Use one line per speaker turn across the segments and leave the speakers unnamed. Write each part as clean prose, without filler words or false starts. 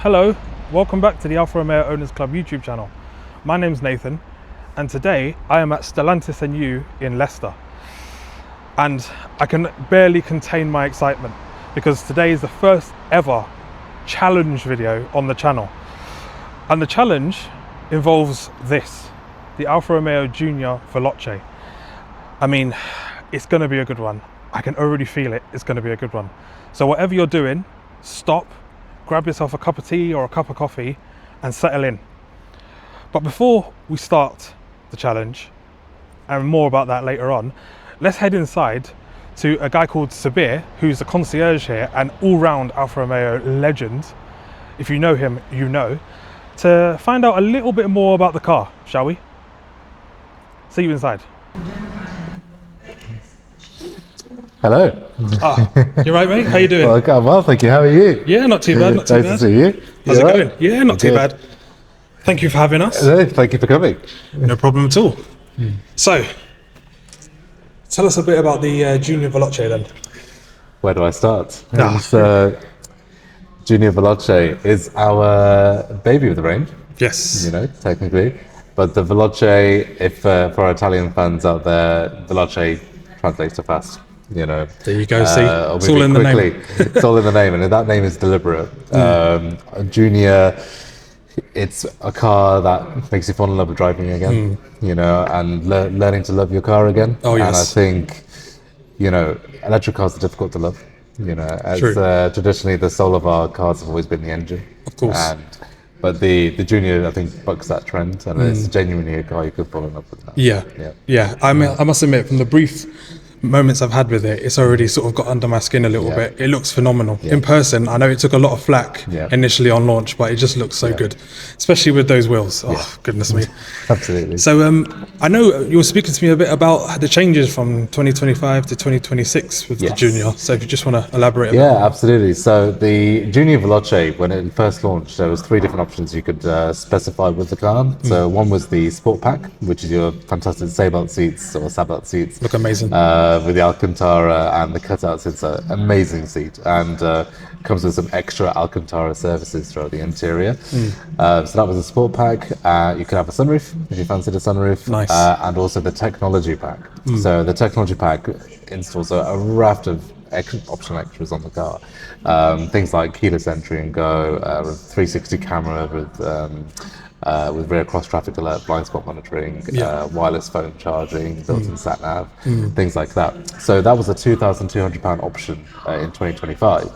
Hello, welcome back to the Alfa Romeo Owners Club YouTube channel. My name's Nathan, and today I am at Stellantis You in Leicester. And I can barely contain my excitement because today is the first ever challenge video on the channel. And the challenge involves this, the Alfa Romeo Junior Veloce. I mean, it's gonna be a good one. I can already feel it, it's gonna be a good one. So whatever you're doing, stop, grab yourself a cup of tea or a cup of coffee and settle in. But before we start the challenge, and more about that later on, let's head inside to a guy called Saber, who's a concierge here and all-round Alfa Romeo legend. If you know him, you know. To find out a little bit more about the car, shall we? See you inside.
Hello.
You right, mate? How you doing?
Well, thank you. How are you?
Yeah, not too bad, not too bad.
Nice to see you.
How's it going? Yeah, not too bad. Thank you for having us.
Thank you for coming.
No problem at all. So, tell us a bit about the Junior Veloce then.
Where do I start? Junior Veloce is our baby of the range.
Yes.
You know, technically. But the Veloce, if for our Italian fans out there, Veloce translates to fast. You know,
there you go. See, it's all in the name.
It's all in the name, and that name is deliberate. Junior, it's a car that makes you fall in love with driving again. You know, and learning to love your car again.
Oh yes.
And I think, you know, electric cars are difficult to love. You know, as traditionally the soul of our cars have always been the engine.
Of course.
But the Junior, I think, bucks that trend, and it's genuinely a car you could fall in love with. Now.
Yeah. I mean, I must admit, from the brief moments I've had with it, it's already sort of got under my skin a little bit. It looks phenomenal. In person, I know it took a lot of flack initially on launch, but it just looks so good, especially with those wheels. Oh, goodness me.
Absolutely.
So I know you were speaking to me a bit about the changes from 2025 to 2026 with the Junior. So if you just want to elaborate a bit.
Yeah, absolutely. So the Junior Veloce, when it first launched, there was 3 different options you could specify with the car. So one was the Sport Pack, which is your fantastic Saber seats or Saber seats.
Look amazing.
With the Alcantara and the cutouts. It's an amazing seat, and comes with some extra Alcantara services throughout the interior. So that was a Sport Pack. You can have a sunroof if you fancied a sunroof.
Nice.
And also the Technology Pack. So the Technology Pack installs a raft of optional extras on the car. Things like keyless entry and go, 360 camera with rear cross traffic alert, blind spot monitoring, wireless phone charging, built-in sat nav, things like that. So that was a £2,200 option in 2025.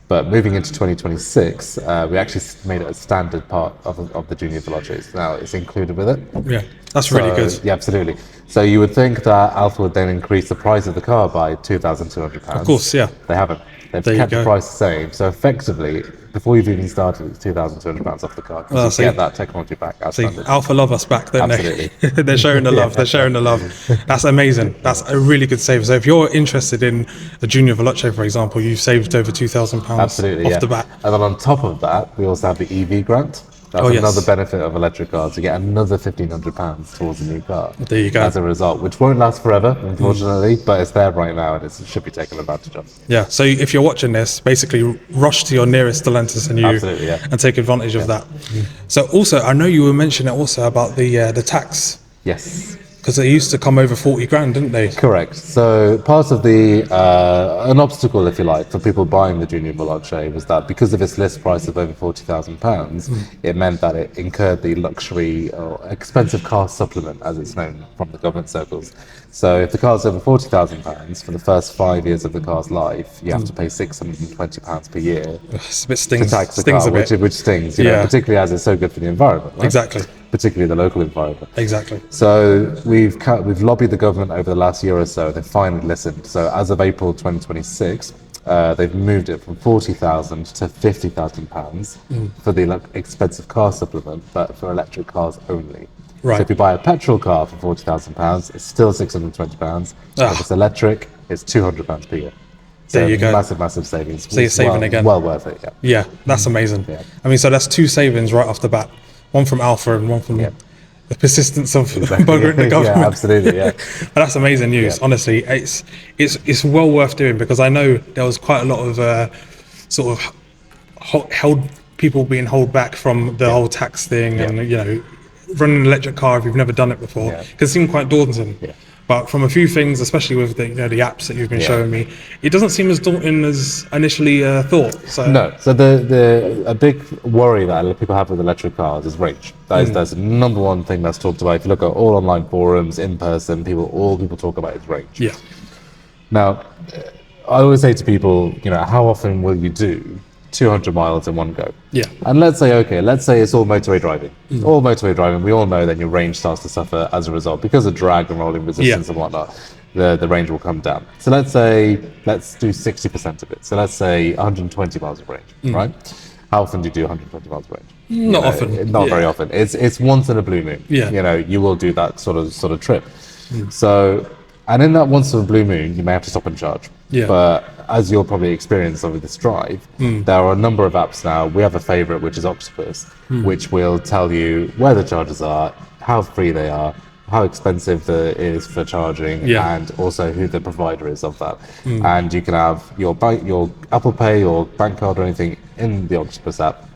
But moving into 2026, we actually made it a standard part of the Junior Veloces. Now it's included with it.
Yeah, that's really good.
Yeah, absolutely. So you would think that Alfa would then increase the price of the car by £2,200.
Of course, yeah.
They haven't. They've kept the price the same. So effectively, before you've even started, it's £2,200 off the car. You get that Technology Pack.
Alfa love us back, don't
they?
They're showing the love. They're showing the love. That's amazing. That's a really good save. So if you're interested in the Junior Veloce, for example, you've saved over £2,000 off the bat.
And then on top of that, we also have the EV grant. That's another benefit of electric cars. You get another £1,500 towards a new car.
There you go.
As a result, which won't last forever, unfortunately, but it's there right now and it should be taken advantage of.
Yeah, so if you're watching this, basically rush to your nearest Stellantis and take advantage of that. So also, I know you were mentioning also about the tax.
Yes.
Because they used to come over 40 grand, didn't they?
Correct. So part of the an obstacle, if you like, for people buying the Junior Veloce was that because of its list price of over £40,000, it meant that it incurred the luxury or expensive car supplement, as it's known from the government circles. So if the car's over £40,000 for the first 5 years of the car's life, you have to pay £620 per year.
It's a bit stings.
To tax the car, which stings, you know, particularly as it's so good for the environment. Right?
Exactly.
Particularly the local environment.
Exactly.
So we've lobbied the government over the last year or so. They've finally listened. So as of April 2026, they've moved it from £40,000 to £50,000 for the expensive car supplement, but for electric cars only.
Right.
So if you buy a petrol car for £40,000, it's still £620. If it's electric, it's £200 per year. So
there you go.
Massive savings.
So you're saving again.
Well worth it. Yeah.
Yeah, that's amazing.
Yeah.
I mean, so that's 2 savings right off the bat. One from Alfa and one from the persistence of buggering the government.
Yeah, absolutely. Yeah.
But that's amazing news. Honestly, it's well worth doing because I know there was quite a lot of sort of held people being held back from the whole tax thing and, you know, running an electric car if you've never done it before, because it seemed quite daunting. But from a few things, especially with the, you know, the apps that you've been showing me, it doesn't seem as daunting as initially thought. So
no, so a big worry that a lot of people have with electric cars is range. That's the number one thing that's talked about. If you look at all online forums, in person, all people talk about is range.
Yeah.
Now, I always say to people, you know, how often will you do 200 miles in one go?
Yeah.
And let's say it's all motorway driving. All motorway driving, we all know that your range starts to suffer as a result because of drag and rolling resistance and whatnot. The range will come down. So let's do 60% of it. So let's say 120 miles of range, right? How often do you do 120 miles of range?
Not often.
Not very often. It's once in a blue moon.
Yeah.
You know, you will do that sort of trip. So, and in that once in a blue moon, you may have to stop and charge.
Yeah.
But as you'll probably experience over this drive, there are a number of apps now. We have a favorite, which is Octopus, which will tell you where the chargers are, how free they are, how expensive it is for charging, and also who the provider is of that. And you can have your Apple Pay or bank card or anything in the Octopus app,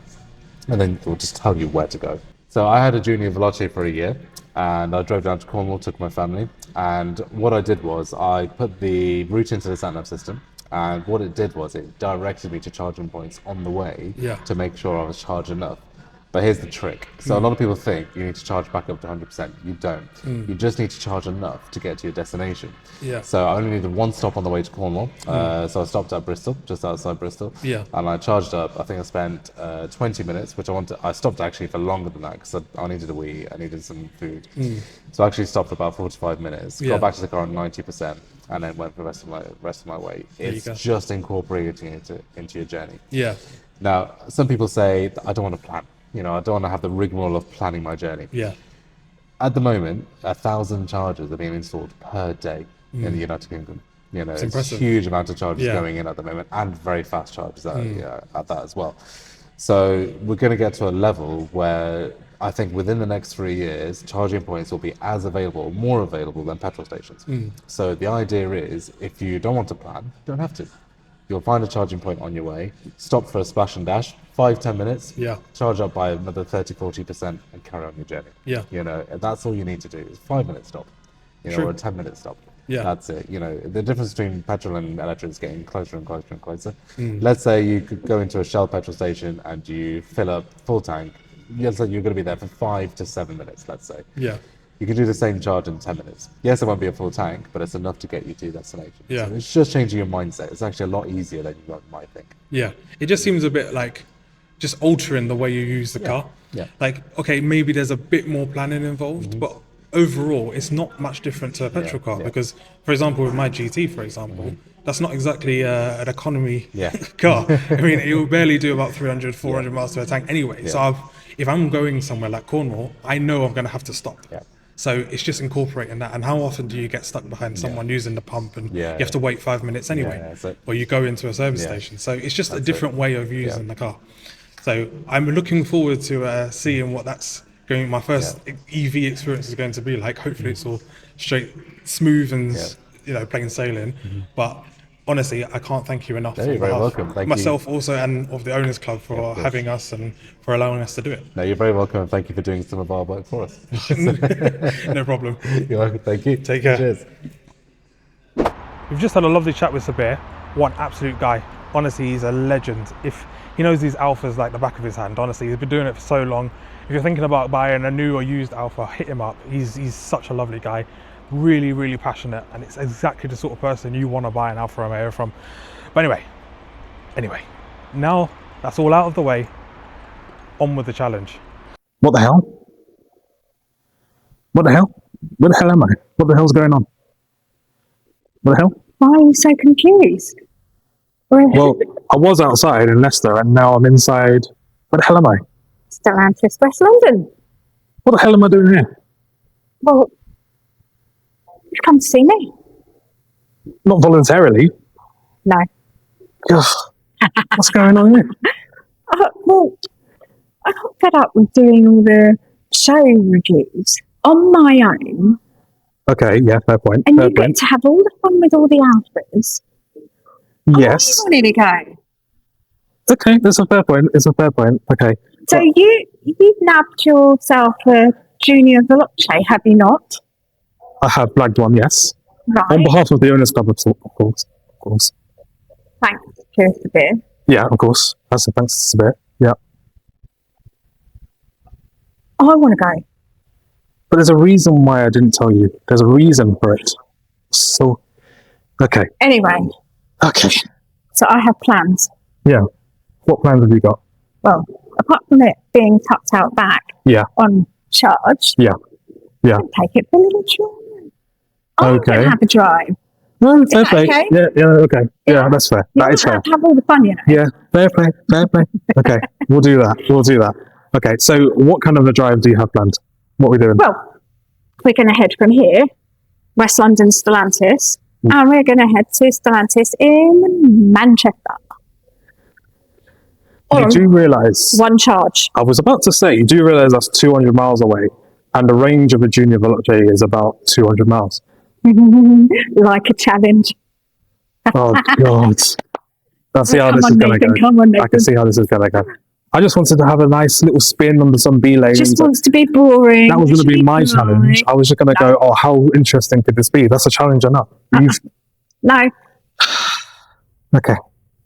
and then it will just tell you where to go. So I had a Junior Veloce for a year, and I drove down to Cornwall, took my family, and what I did was I put the route into the sat-nav system, and what it did was it directed me to charging points on the way to make sure I was charged enough. But here's the trick. So a lot of people think you need to charge back up to 100%. You don't. You just need to charge enough to get to your destination.
Yeah.
So I only needed one stop on the way to Cornwall. So I stopped at Bristol, just outside Bristol.
Yeah.
And I charged up. I think I spent 20 minutes, which I stopped actually for longer than that because I needed a wee. I needed some food. So I actually stopped for about 45 minutes. Got back to the car on 90%. And then went for the rest of my way. It's just incorporating it into your journey.
Yeah.
Now, some people say, I don't want to plan. You know, I don't want to have the rigmarole of planning my journey.
Yeah.
At the moment, 1,000 chargers are being installed per day in the United Kingdom. You know, it's a huge amount of chargers going in at the moment, and very fast chargers at that as well. So we're going to get to a level where I think within the next 3 years, charging points will be more available than petrol stations. So the idea is, if you don't want to plan, you don't have to. You'll find a charging point on your way, stop for a splash and dash, 5-10 minutes, charge up by another 30-40% and carry on your journey. Yeah. You know, that's all you need to do is 5-minute stop, or a 10-minute stop. Yeah. That's it. You know, the difference between petrol and electric is getting closer and closer and closer. Let's say you could go into a Shell petrol station and you fill up full tank. Yes, you're going to be there for 5 to 7 minutes, let's say. Yeah. You can do the same charge in 10 minutes. Yes, it won't be a full tank, but it's enough to get you to your destination. Yeah. So it's just changing your mindset. It's actually a lot easier than you might think.
Yeah. It just seems a bit like just altering the way you use the car. Yeah. Like, okay, maybe there's a bit more planning involved, but overall, it's not much different to a petrol car because, for example, with my GT, for example, that's not exactly an economy car. I mean, it will barely do about 300, 400 miles to a tank anyway. So if I'm going somewhere like Cornwall, I know I'm going to have to stop. Yeah. So it's just incorporating that. And how often do you get stuck behind someone using the pump and you have to wait 5 minutes anyway? Or you go into a service station. So it's just a different way of using the car. So I'm looking forward to seeing what that's going. My first EV experience is going to be like. Hopefully it's all straight, smooth and plain sailing. But honestly, I can't thank you enough.
You're very welcome. Thank
myself
you.
also, and of the Owners Club for having us and for allowing us to do it.
No, you're very welcome, and thank you for doing some of our work for us.
No problem.
You're welcome. Thank you.
Take care.
Cheers.
We've just had a lovely chat with Saber. What an absolute guy. Honestly, he's a legend. If he knows these Alfas like the back of his hand, honestly, he's been doing it for so long. If you're thinking about buying a new or used Alfa, hit him up. He's such a lovely guy. Really, really passionate, and it's exactly the sort of person you want to buy an Alfa Romeo from. But anyway, now that's all out of the way, on with the challenge.
What the hell? What the hell? Where the hell am I? What the hell's going on? What the hell?
Why are you so confused?
Well, I was outside in Leicester and now I'm inside. Where the hell am I?
Stellantis, West London.
What the hell am I doing here?
Well, you've come to see me.
Not voluntarily.
No.
Ugh. What's going on here?
Well, I got fed up with doing all the show reviews on my own.
Okay, yeah, fair point.
And
fair
you get to have all the fun with all the Alfas.
Yes.
Where are you wanting to go?
Okay, that's a fair point. It's a fair point. Okay.
So you've nabbed yourself a Junior Veloce, have you not?
I have blagged one, yes.
Right.
On behalf of the Owners Club, of course. Of course.
Thanks, cheers a bit.
Yeah, of course. That's a thanks a bit. Yeah.
I want to go.
But there's a reason why I didn't tell you. There's a reason for it. So, okay.
Anyway,
Okay.
so I have plans.
Yeah. What plans have you got?
Well, apart from it being tucked out back
Yeah.
on charge,
Yeah. Yeah.
I'll take it for a little drive. I'm
Okay.
going to have a drive.
No, fair
that
play.
okay?
Yeah, okay. Yeah, that's fair.
You
That is fair.
have all the fun, you know.
Yeah, fair play. Okay, we'll do that. Okay, so what kind of a drive do you have planned? What are we doing?
Well, we're going to head from here, West London, Stellantis, and we're going to head to Stellantis in Manchester.
You
On
do realise,
one charge.
I was about to say, you do realise that's 200 miles away, and the range of a Junior Veloce is about 200 miles.
Like a challenge.
Oh, God. I see how
Come
this
on,
is going to
Nathan,
go.
come on,
I can
Nathan.
see how this is going to go. I just wanted to have a nice little spin on some B lanes.
Just wants to be boring.
That was going to be my
polite.
challenge. I was just going to go, oh, how interesting could this be? That's a challenge enough.
No,
Okay,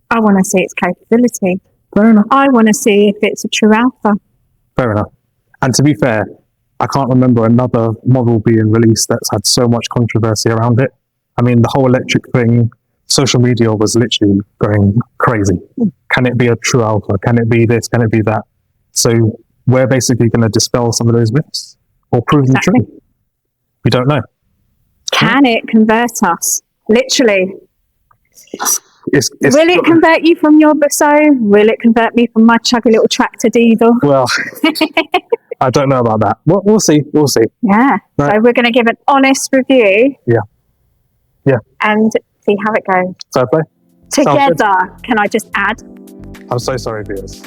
I want to see its capability.
fair enough.
I want to see if it's a true alpha.
Fair enough. And to be fair, I can't remember another model being released that's had so much controversy around it. I mean, the whole electric thing, social media was literally going crazy. Can it be a true alpha? Can it be this? Can it be that? So we're basically going to dispel some of those myths or prove them
Exactly.
true. We don't know.
Can it convert us? Literally.
It's
Will it convert you from your Busso? Will it convert me from my chuggy little tractor diesel?
well, I don't know about that. We'll see. We'll see.
Yeah.
Right.
So we're going to give an honest review.
Yeah. Yeah.
And see how it goes.
Fair play. Sounds good.
Together, can I just add?
I'm so sorry, viewers.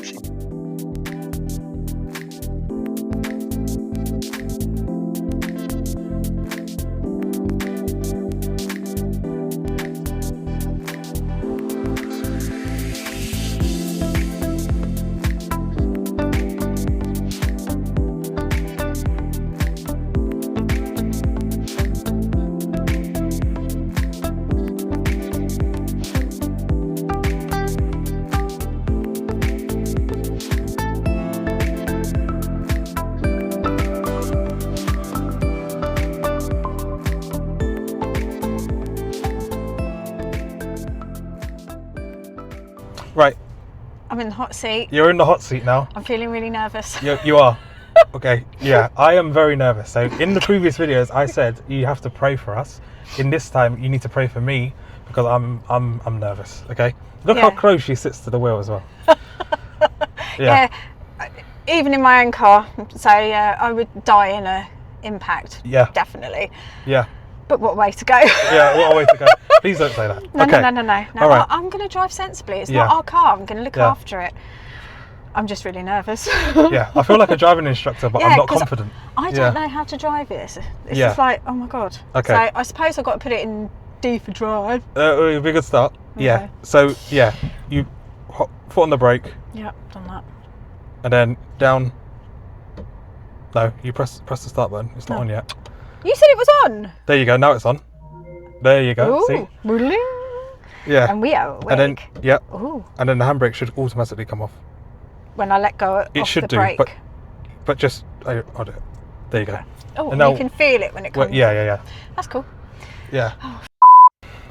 Right,
I'm in the hot seat.
you're in the hot seat now.
I'm feeling really nervous.
You are. Okay, yeah, I am very nervous. So in the previous videos, I said you have to pray for us. In this time, you need to pray for me because I'm nervous. Okay, look how
Yeah.
close she sits to the wheel as well.
Yeah. Even in my own car, so I would die in a impact.
Yeah.
Definitely.
Yeah,
But what way to go?
yeah. What a way to go. Please don't say that.
No,
Okay.
no.
All right.
I'm going to drive sensibly. It's
Yeah.
not our car. I'm going to look
Yeah.
after it. I'm just really nervous.
Yeah, I feel like a driving instructor, but I'm
Yeah,
not
'cause
confident.
I don't know how to drive this. It's
Yeah.
just like, oh my God.
Okay.
So I suppose I've got to put it in D for drive.
It'll be a good start. Yeah.
Okay.
So yeah, you foot on the brake,
Yeah, done that.
and then down. No, you press the start button. It's not
No.
on yet.
You said it was on.
There you go. Now it's on. There you go.
Ooh.
See?
Bling.
Yeah.
And we are awake.
And then yeah,
Ooh.
and then the handbrake should automatically come off.
When I let go
It
off
should
the
do,
brake.
but just I'll do it. There you go.
Oh,
and now-
you can feel it when it
Well,
comes.
yeah.
That's cool.
Yeah.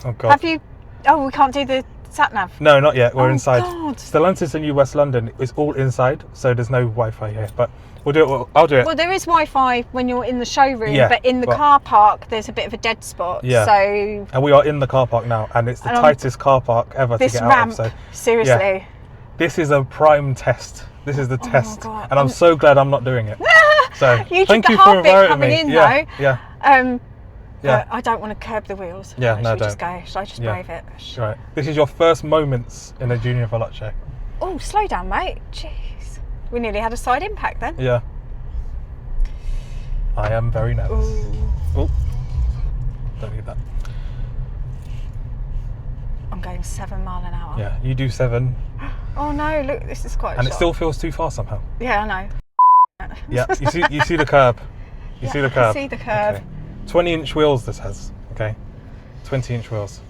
Oh god.
Have you? Oh, we can't do the sat nav.
No, not yet. We're
Oh,
inside.
God.
Stellantis and West London is all inside, so there's no Wi-Fi here. But we'll do it. I'll do it.
Well, there is Wi-Fi when you're in the showroom,
Yeah,
but in the
but-
car park, there's a bit of a dead spot.
Yeah.
So
And we are in the car park now, and it's the
And on
tightest car park ever to
this
get out
ramp,
of. So
seriously.
this is a prime test. This is the test,
God.
and I'm so glad I'm not doing it. So
You did
thank
the
you
hard
for
bit
inviting
coming
me.
in,
Yeah,
though.
yeah,
Yeah.
yeah.
But I don't want to curb the wheels.
Yeah,
Should
no,
we just
don't.
go? Should I just
Yeah.
brave it?
Right. This is your first moments in a Junior Veloce.
Oh, slow down, mate. Jeez. We nearly had a side impact then.
Yeah. I am very nervous.
Ooh.
Oh, don't need that.
I'm going 7 mile an hour.
Yeah, you do 7.
Oh no, look, this is quite
And it
sharp.
still feels too fast somehow.
Yeah, I know.
Yeah, you see the curb. You see the curb.
I see the curb.
Okay. 20-inch wheels this has, okay? 20-inch wheels.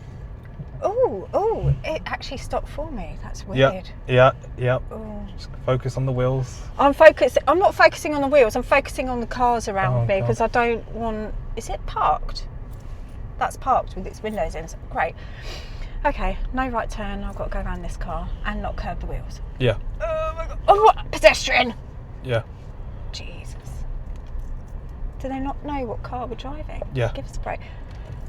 Oh, it actually stopped for me. That's weird.
Yeah.
Oh.
Just focus on the wheels.
I'm not focusing on the wheels. I'm focusing on the cars around me because I don't want. Is it parked? That's parked with its windows in. Great. Okay, no right turn. I've got to go around this car and not curb the wheels.
Yeah.
Oh my god! Oh, what? Pedestrian!
Yeah.
Jesus. Do they not know what car we're driving?
Yeah.
Give us a break.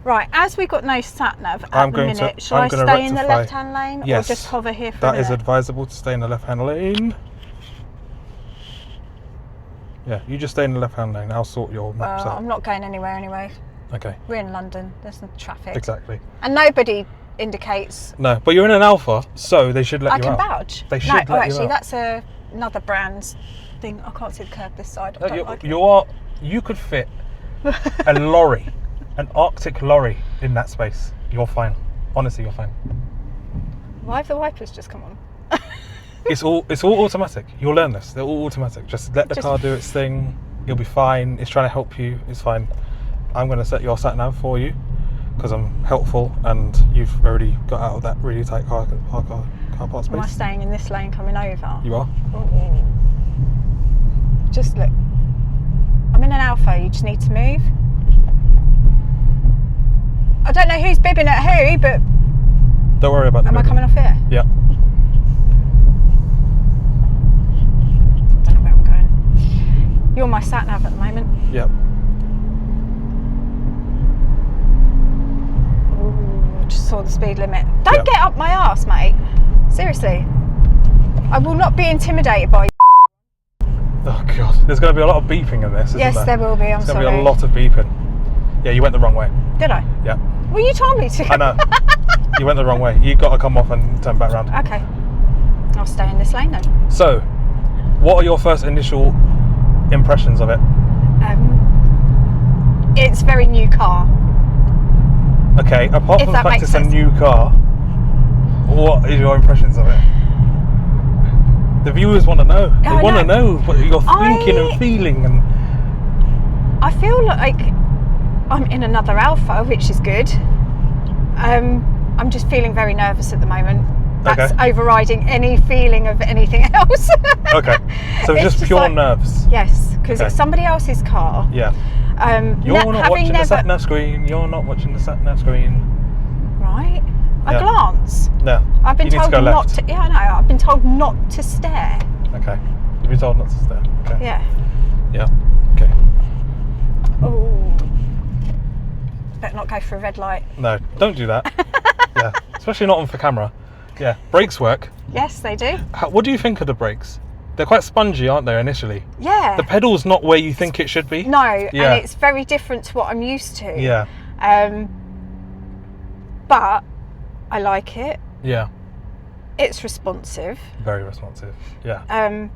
Right, as we've got no sat nav at
I'm
the
going to-
minute, shall
I'm
I
gonna
stay in the
rectify-
left-hand lane
Yes.
or just hover here for a
That
minute?
is advisable to stay in the left-hand lane. Yeah, you just stay in the left-hand lane. I'll sort your maps out.
I'm not going anywhere anyway.
Okay.
We're in London. There's no traffic.
Exactly.
And nobody indicates
No, but you're in an Alfa, so they should let
I
you
can
out.
vouch.
They should
no,
let you
actually,
out.
that's another brand's thing. I can't see the curb this side. I don't like it.
You could fit a lorry, an Arctic lorry in that space. You're fine. Honestly, you're fine.
Why have the wipers just come on?
It's all automatic. You'll learn this. They're all automatic. Just let the car do its thing. You'll be fine. It's trying to help you. It's fine. I'm going to set your sat nav for you because I'm helpful, and you've already got out of that really tight car park space.
Am I staying in this lane coming over?
You are.
Oh. Just look. I'm in an Alfa. You just need to move. I don't know who's bibbing at who, but
Don't worry about it.
am I coming off here?
Yeah.
I don't know where I'm going. You're my sat nav at the moment.
Yep.
Ooh, just saw the speed limit. Don't
Yep.
get up my arse, mate. Seriously. I will not be intimidated by you.
Oh god. There's going to be a lot of beeping in this, isn't
Yes, there will be. I'm
There's
sorry.
going to be a lot of beeping. Yeah, you went the wrong way.
Did I?
Yeah.
Well, you told me to.
I know. You went the wrong way. You got to come off and turn back round.
Okay. I'll stay in this lane then.
So, what are your first initial impressions of it?
It's very new car.
Okay, apart
If
from the
that
fact
makes
it's a
sense.
new car, what is your impressions of it? The viewers want to know. They
I
want to
know.
know what you're thinking and feeling. And
I feel like I'm in another Alfa, which is good. I'm just feeling very nervous at the moment. That's
Okay.
overriding any feeling of anything else.
okay, so
It's
just
just
pure
like-
nerves.
Yes, because
Okay.
it's somebody else's car.
Yeah. You're not
having
watching the
never
sat nav screen. You're not watching the sat nav screen.
right. A
Yeah.
glance.
No.
I've been
you need
told
to go
not
left.
to. Yeah, I know. I've been told not to stare.
Okay. You've been told not to stare. Okay.
Yeah.
Yeah. Okay.
Oh. Better not go for a red light.
No, don't do that. Yeah. Especially not on for camera. Yeah. Brakes work.
Yes, they do.
What do you think of the brakes? They're quite spongy, aren't they, initially?
Yeah.
The pedal's not where you think it should be.
No,
Yeah.
and it's very different to what I'm used to.
Yeah.
But I like it.
Yeah.
It's responsive.
Very responsive. Yeah.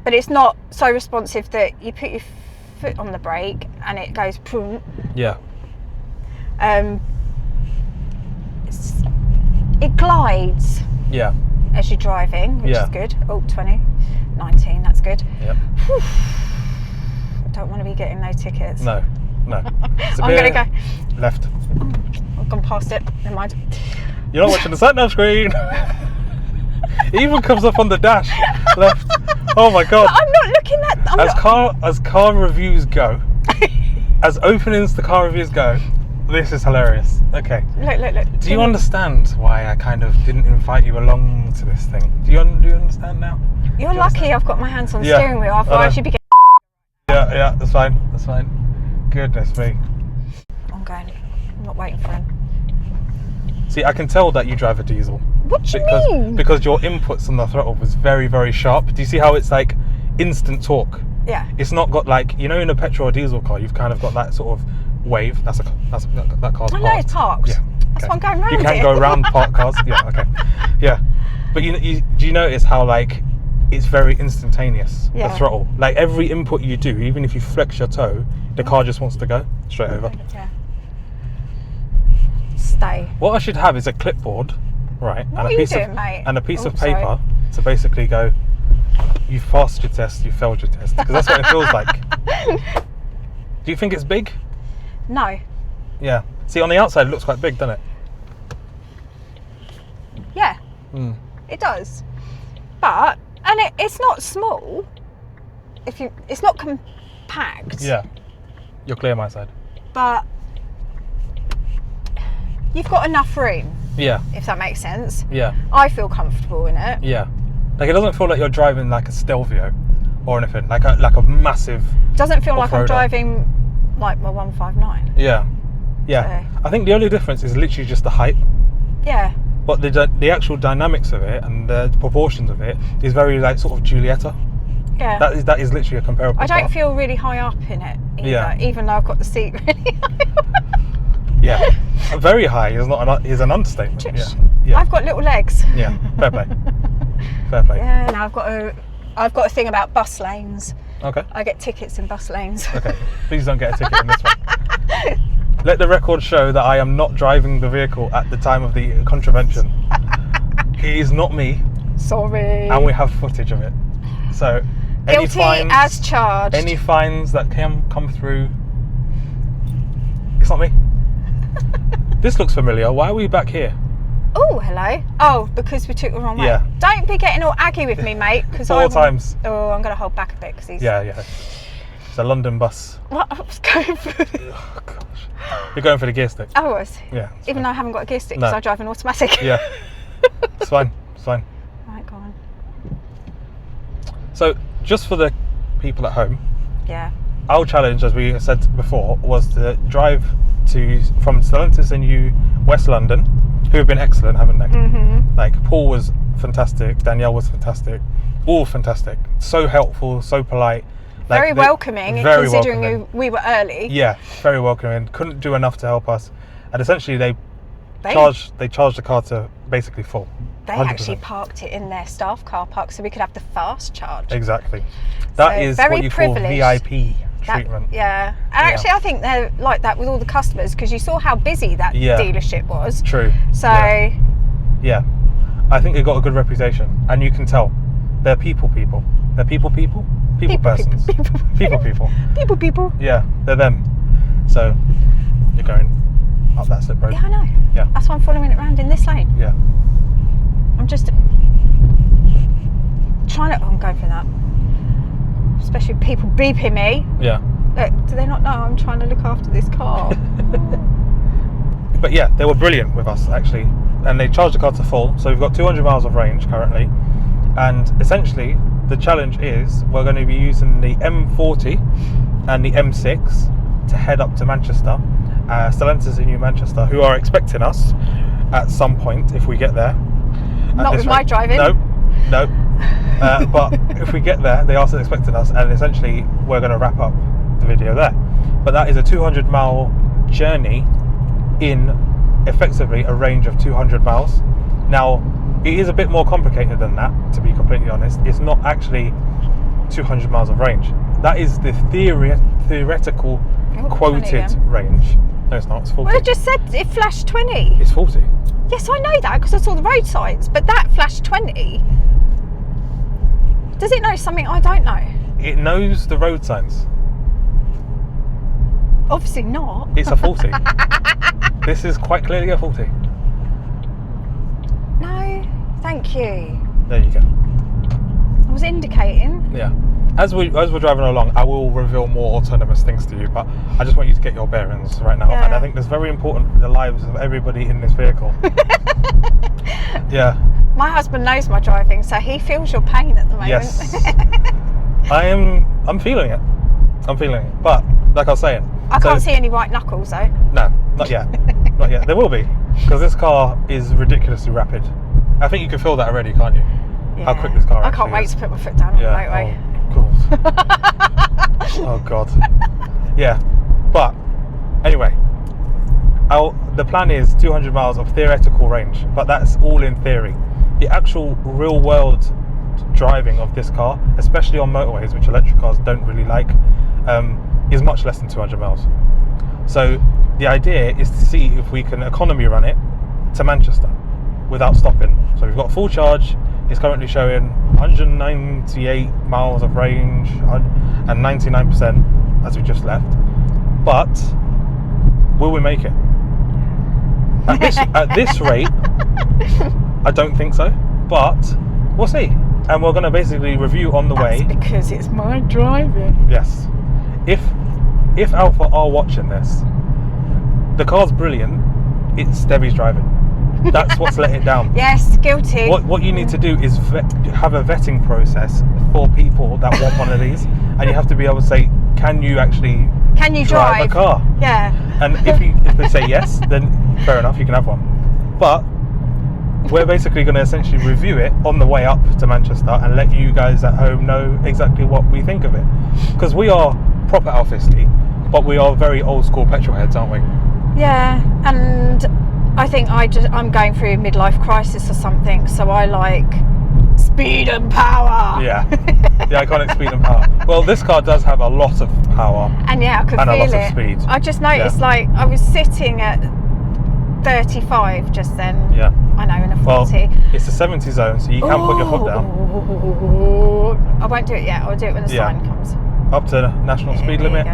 But it's not so responsive that you put your foot on the brake and it goes boom.
Yeah.
It glides
Yeah.
as you're driving, which
Yeah.
is good. Oh, 20, 19, that's good.
Yep.
I don't want to be getting no tickets.
No. No. It's a
I'm
bit
going to go.
left.
I've gone past it. Never mind.
You're not watching the sat nav screen. It even comes up on the dash. Left. Oh my god.
I'm not looking at.
As car reviews go, as openings to car reviews go, this is hilarious. Okay.
Look.
Do you understand why I kind of didn't invite you along to this thing? Do you understand now?
You're lucky I've got my hands on the
Yeah,
steering wheel.
I
Otherwise,
know.
you'd be getting.
Yeah, that's fine. That's fine. Goodness me.
I'm going. I'm not waiting for him.
See, I can tell that you drive a diesel.
What do you mean?
Because your inputs on the throttle was very, very sharp. Do you see how it's like instant torque?
Yeah.
It's not got like, you know, in a petrol or diesel car, you've kind of got that sort of wave. That car's parked.
I know it's parked.
Yeah.
That's
okay.
why I'm going round
You can
it.
go round parked cars. Yeah. Okay. Yeah. But do you notice how like it's very instantaneous?
Yeah.
The throttle. Like every input you do, even if you flex your toe, the car just wants to go straight over.
Yeah. Stay.
What I should have is a clipboard, right?
What are you doing, mate?
And a piece
Oh,
of paper
sorry.
to basically go, you've passed your test, you've failed your test, because that's what it feels like. Do you think it's big?
No.
Yeah. See, on the outside it looks quite big, doesn't it?
Yeah. It does. But it's not small. It's not compact.
Yeah. You're clear my side.
But you've got enough room.
Yeah.
If that makes sense.
Yeah.
I feel comfortable in it.
Yeah. Like, it doesn't feel like you're driving like a Stelvio or anything, like a massive.
Doesn't feel like I'm
off-roader.
driving like my 159.
Yeah. Yeah.
So.
I think the only difference is literally just the height.
Yeah.
But the actual dynamics of it and the proportions of it is very like sort of Giulietta.
Yeah.
That is literally a comparable.
I don't
car.
feel really high up in it either,
Yeah.
even though I've got the seat really high.
Yeah. Very high is an understatement. Yeah. Yeah.
I've got little legs.
Yeah. Fair play. Fair play.
Yeah, and I've got a thing about bus lanes.
Okay.
I get tickets in bus lanes.
Okay. Please don't get a ticket in this one. Let the record show that I am not driving the vehicle at the time of the contravention. It is not me,
Sorry.
and we have footage of it. So, any
Guilty
fines,
as charged.
any fines that come through, it's not me. This looks familiar. Why are we back here?
Oh, hello. Oh, because we took the wrong way.
Yeah.
Don't be getting all aggy with me, mate. Because
4 times.
Oh, I'm going to hold back a bit because he's.
Yeah. It's a London bus.
What? I was going for.
Oh gosh. You're going for the gear stick.
I was.
Yeah.
Even though I haven't got a gear stick because
No.
I drive an automatic.
Yeah. It's fine.
Right, go on.
So, just for the people at home,
Yeah.
our challenge, as we said before, was to drive from Stellantis You West London, who have been excellent, haven't they?
Mm-hmm.
Like, Paul was fantastic, Danielle was fantastic, all fantastic, so helpful, so polite. Like,
Very welcoming,
very
considering
welcoming.
we were early.
Yeah, very welcoming. Couldn't do enough to help us, and essentially they charged the car to basically full.
They
100%.
actually parked it in their staff car park so we could have the fast charge.
Exactly. That
So,
is
very
what you call
privileged.
VIP treatment.
Yeah. And actually, I think they're like that with all the customers because you saw how busy that dealership was.
True.
So.
Yeah. I think they got a good reputation, and you can tell they're people. They're people persons.
People.
Yeah, they're them. So you're going up that slip road.
Yeah, I know.
Yeah.
That's why I'm following it around in this lane.
Yeah.
I'm just trying to. Oh, I'm going for that. Especially people beeping me.
Yeah.
Look, do they not know I'm trying to look after this car?
But yeah, they were brilliant with us actually, and they charged the car to full. So we've got 200 miles of range currently, and essentially the challenge is we're going to be using the M40 and the M6 to head up to Manchester. Stellantis You Manchester, who are expecting us at some point if we get there.
Not with my driving.
No. But if we get there, they are still expecting us, and essentially we're going to wrap up the video there. But that is a 200-mile journey in effectively a range of 200 miles. Now, it is a bit more complicated than that, to be completely honest. It's not actually 200 miles of range. That is the theoretical quoted range. No, it's not. It's 40.
Well, it just said it flashed 20.
It's 40.
Yes, I know that because I saw the road signs, but that flashed 20. Does it know something I don't know?
It knows the road signs.
Obviously not.
It's a 40. This is quite clearly a 40.
No, thank you.
There you go.
I was indicating.
Yeah. As we're driving along, I will reveal more autonomous things to you, but I just want you to get your bearings right now.
Yeah.
And I think that's very important for the lives of everybody in this vehicle. Yeah.
My husband knows my driving, so he feels your pain at the moment.
Yes. I'm feeling it. But like I was saying,
I can't see any white knuckles though.
No, not yet. Not yet. There will be, because this car is ridiculously rapid. I think you can feel that already, can't you?
Yeah.
How quick this car
I
actually
can't wait
is.
to put my foot down on the motorway.
Oh god. Yeah. But anyway, the plan is 200 miles of theoretical range, but that's all in theory. The actual real world driving of this car, especially on motorways, which electric cars don't really like, is much less than 200 miles. So the idea is to see if we can economy run it to Manchester without stopping. So we've got full charge, It's currently showing 198 miles of range and 99% as we just left. But will we make it? At this rate, I don't think so. But we'll see. And we're going to basically review on the way.
That's because it's my driving.
Yes. If Alfa are watching this, the car's brilliant. It's Debbie's driving. That's what's let it down.
Yes, guilty.
What you need to do is have a vetting process for people that want one of these, and you have to be able to say, can you drive a car?
Yeah.
And if they say yes, then fair enough, you can have one. But we're basically going to essentially review it on the way up to Manchester and let you guys at home know exactly what we think of it. Because we are proper Alfisti, but we are very old school petrol heads, aren't we?
Yeah, and I think I'm going through a midlife crisis or something, so I like speed and power.
Yeah, the iconic speed and power. Well, this car does have a lot of power.
And yeah, I could
and
feel
a lot
it.
of speed.
I just noticed, like, I was sitting at 35 just then.
Yeah.
I know, in a 40.
Well, it's the 70 zone, so you can put your foot down.
I won't do it yet. I'll do it when the sign comes.
Up to national speed limit.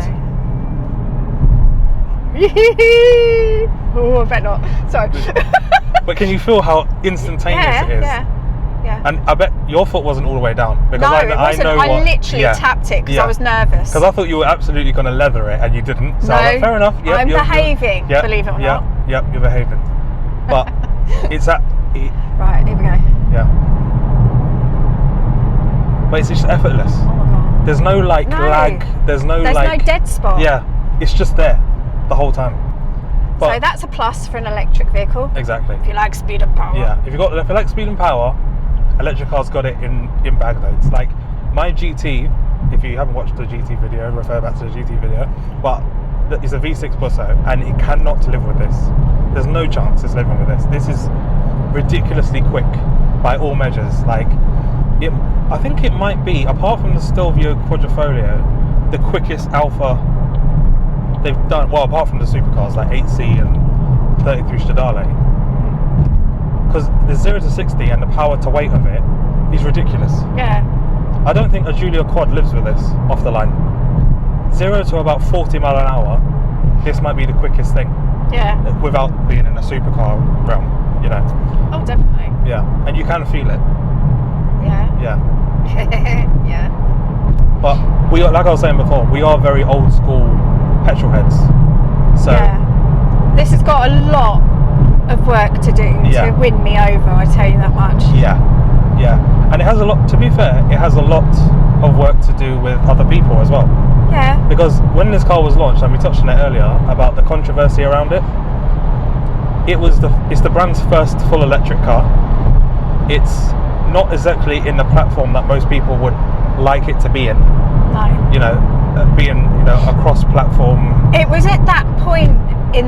Oh, I bet not. Sorry.
But can you feel how instantaneous it is?
Yeah.
And I bet your foot wasn't all the way down, because
No, it wasn't. I literally tapped it because I was nervous.
Because I thought you were absolutely going to leather it and you didn't. So
no,
I was like, fair enough. Yep,
I'm behaving, believe it or not.
Yep, you're behaving. But it's at...
Right, here we go.
Yeah. But it's just effortless.
Oh my God.
There's no lag. There's no
dead spot.
Yeah, it's just there the whole time. But,
so that's a plus for an electric vehicle.
Exactly.
If you like speed and power.
Yeah, if you like speed and power, electric cars got it in bag loads. Like my GT, if you haven't watched the GT video, refer back to the GT video. But it's a V6 Busso, and it cannot live with this. There's no chance it's living with this. This is ridiculously quick by all measures. Like, I think it might be, apart from the Stelvio Quadrifoglio, the quickest Alfa they've done. Well, apart from the supercars like 8C and 33 Stradale, because the 0 to 60 and the power to weight of it is ridiculous.
Yeah.
I don't think a Giulia Quad lives with this off the line. 0 to about 40 mile an hour, this might be the quickest thing.
Yeah.
Without being in a supercar realm, you know.
Oh, definitely.
Yeah, and you can feel it.
Yeah.
Yeah.
Yeah.
But we are, like I was saying before, we are very old school petrol heads. So
yeah. This has got a lot of work to do to win me over, I tell you that much.
Yeah. And it has a lot, to be fair, it has a lot of work to do with other people as well.
Yeah.
Because when this car was launched, and we touched on it earlier about the controversy around it, it's the brand's first full electric car. It's not exactly in the platform that most people would like it to be in.
No.
You know, being, you know, a cross-platform.
It was at that point in,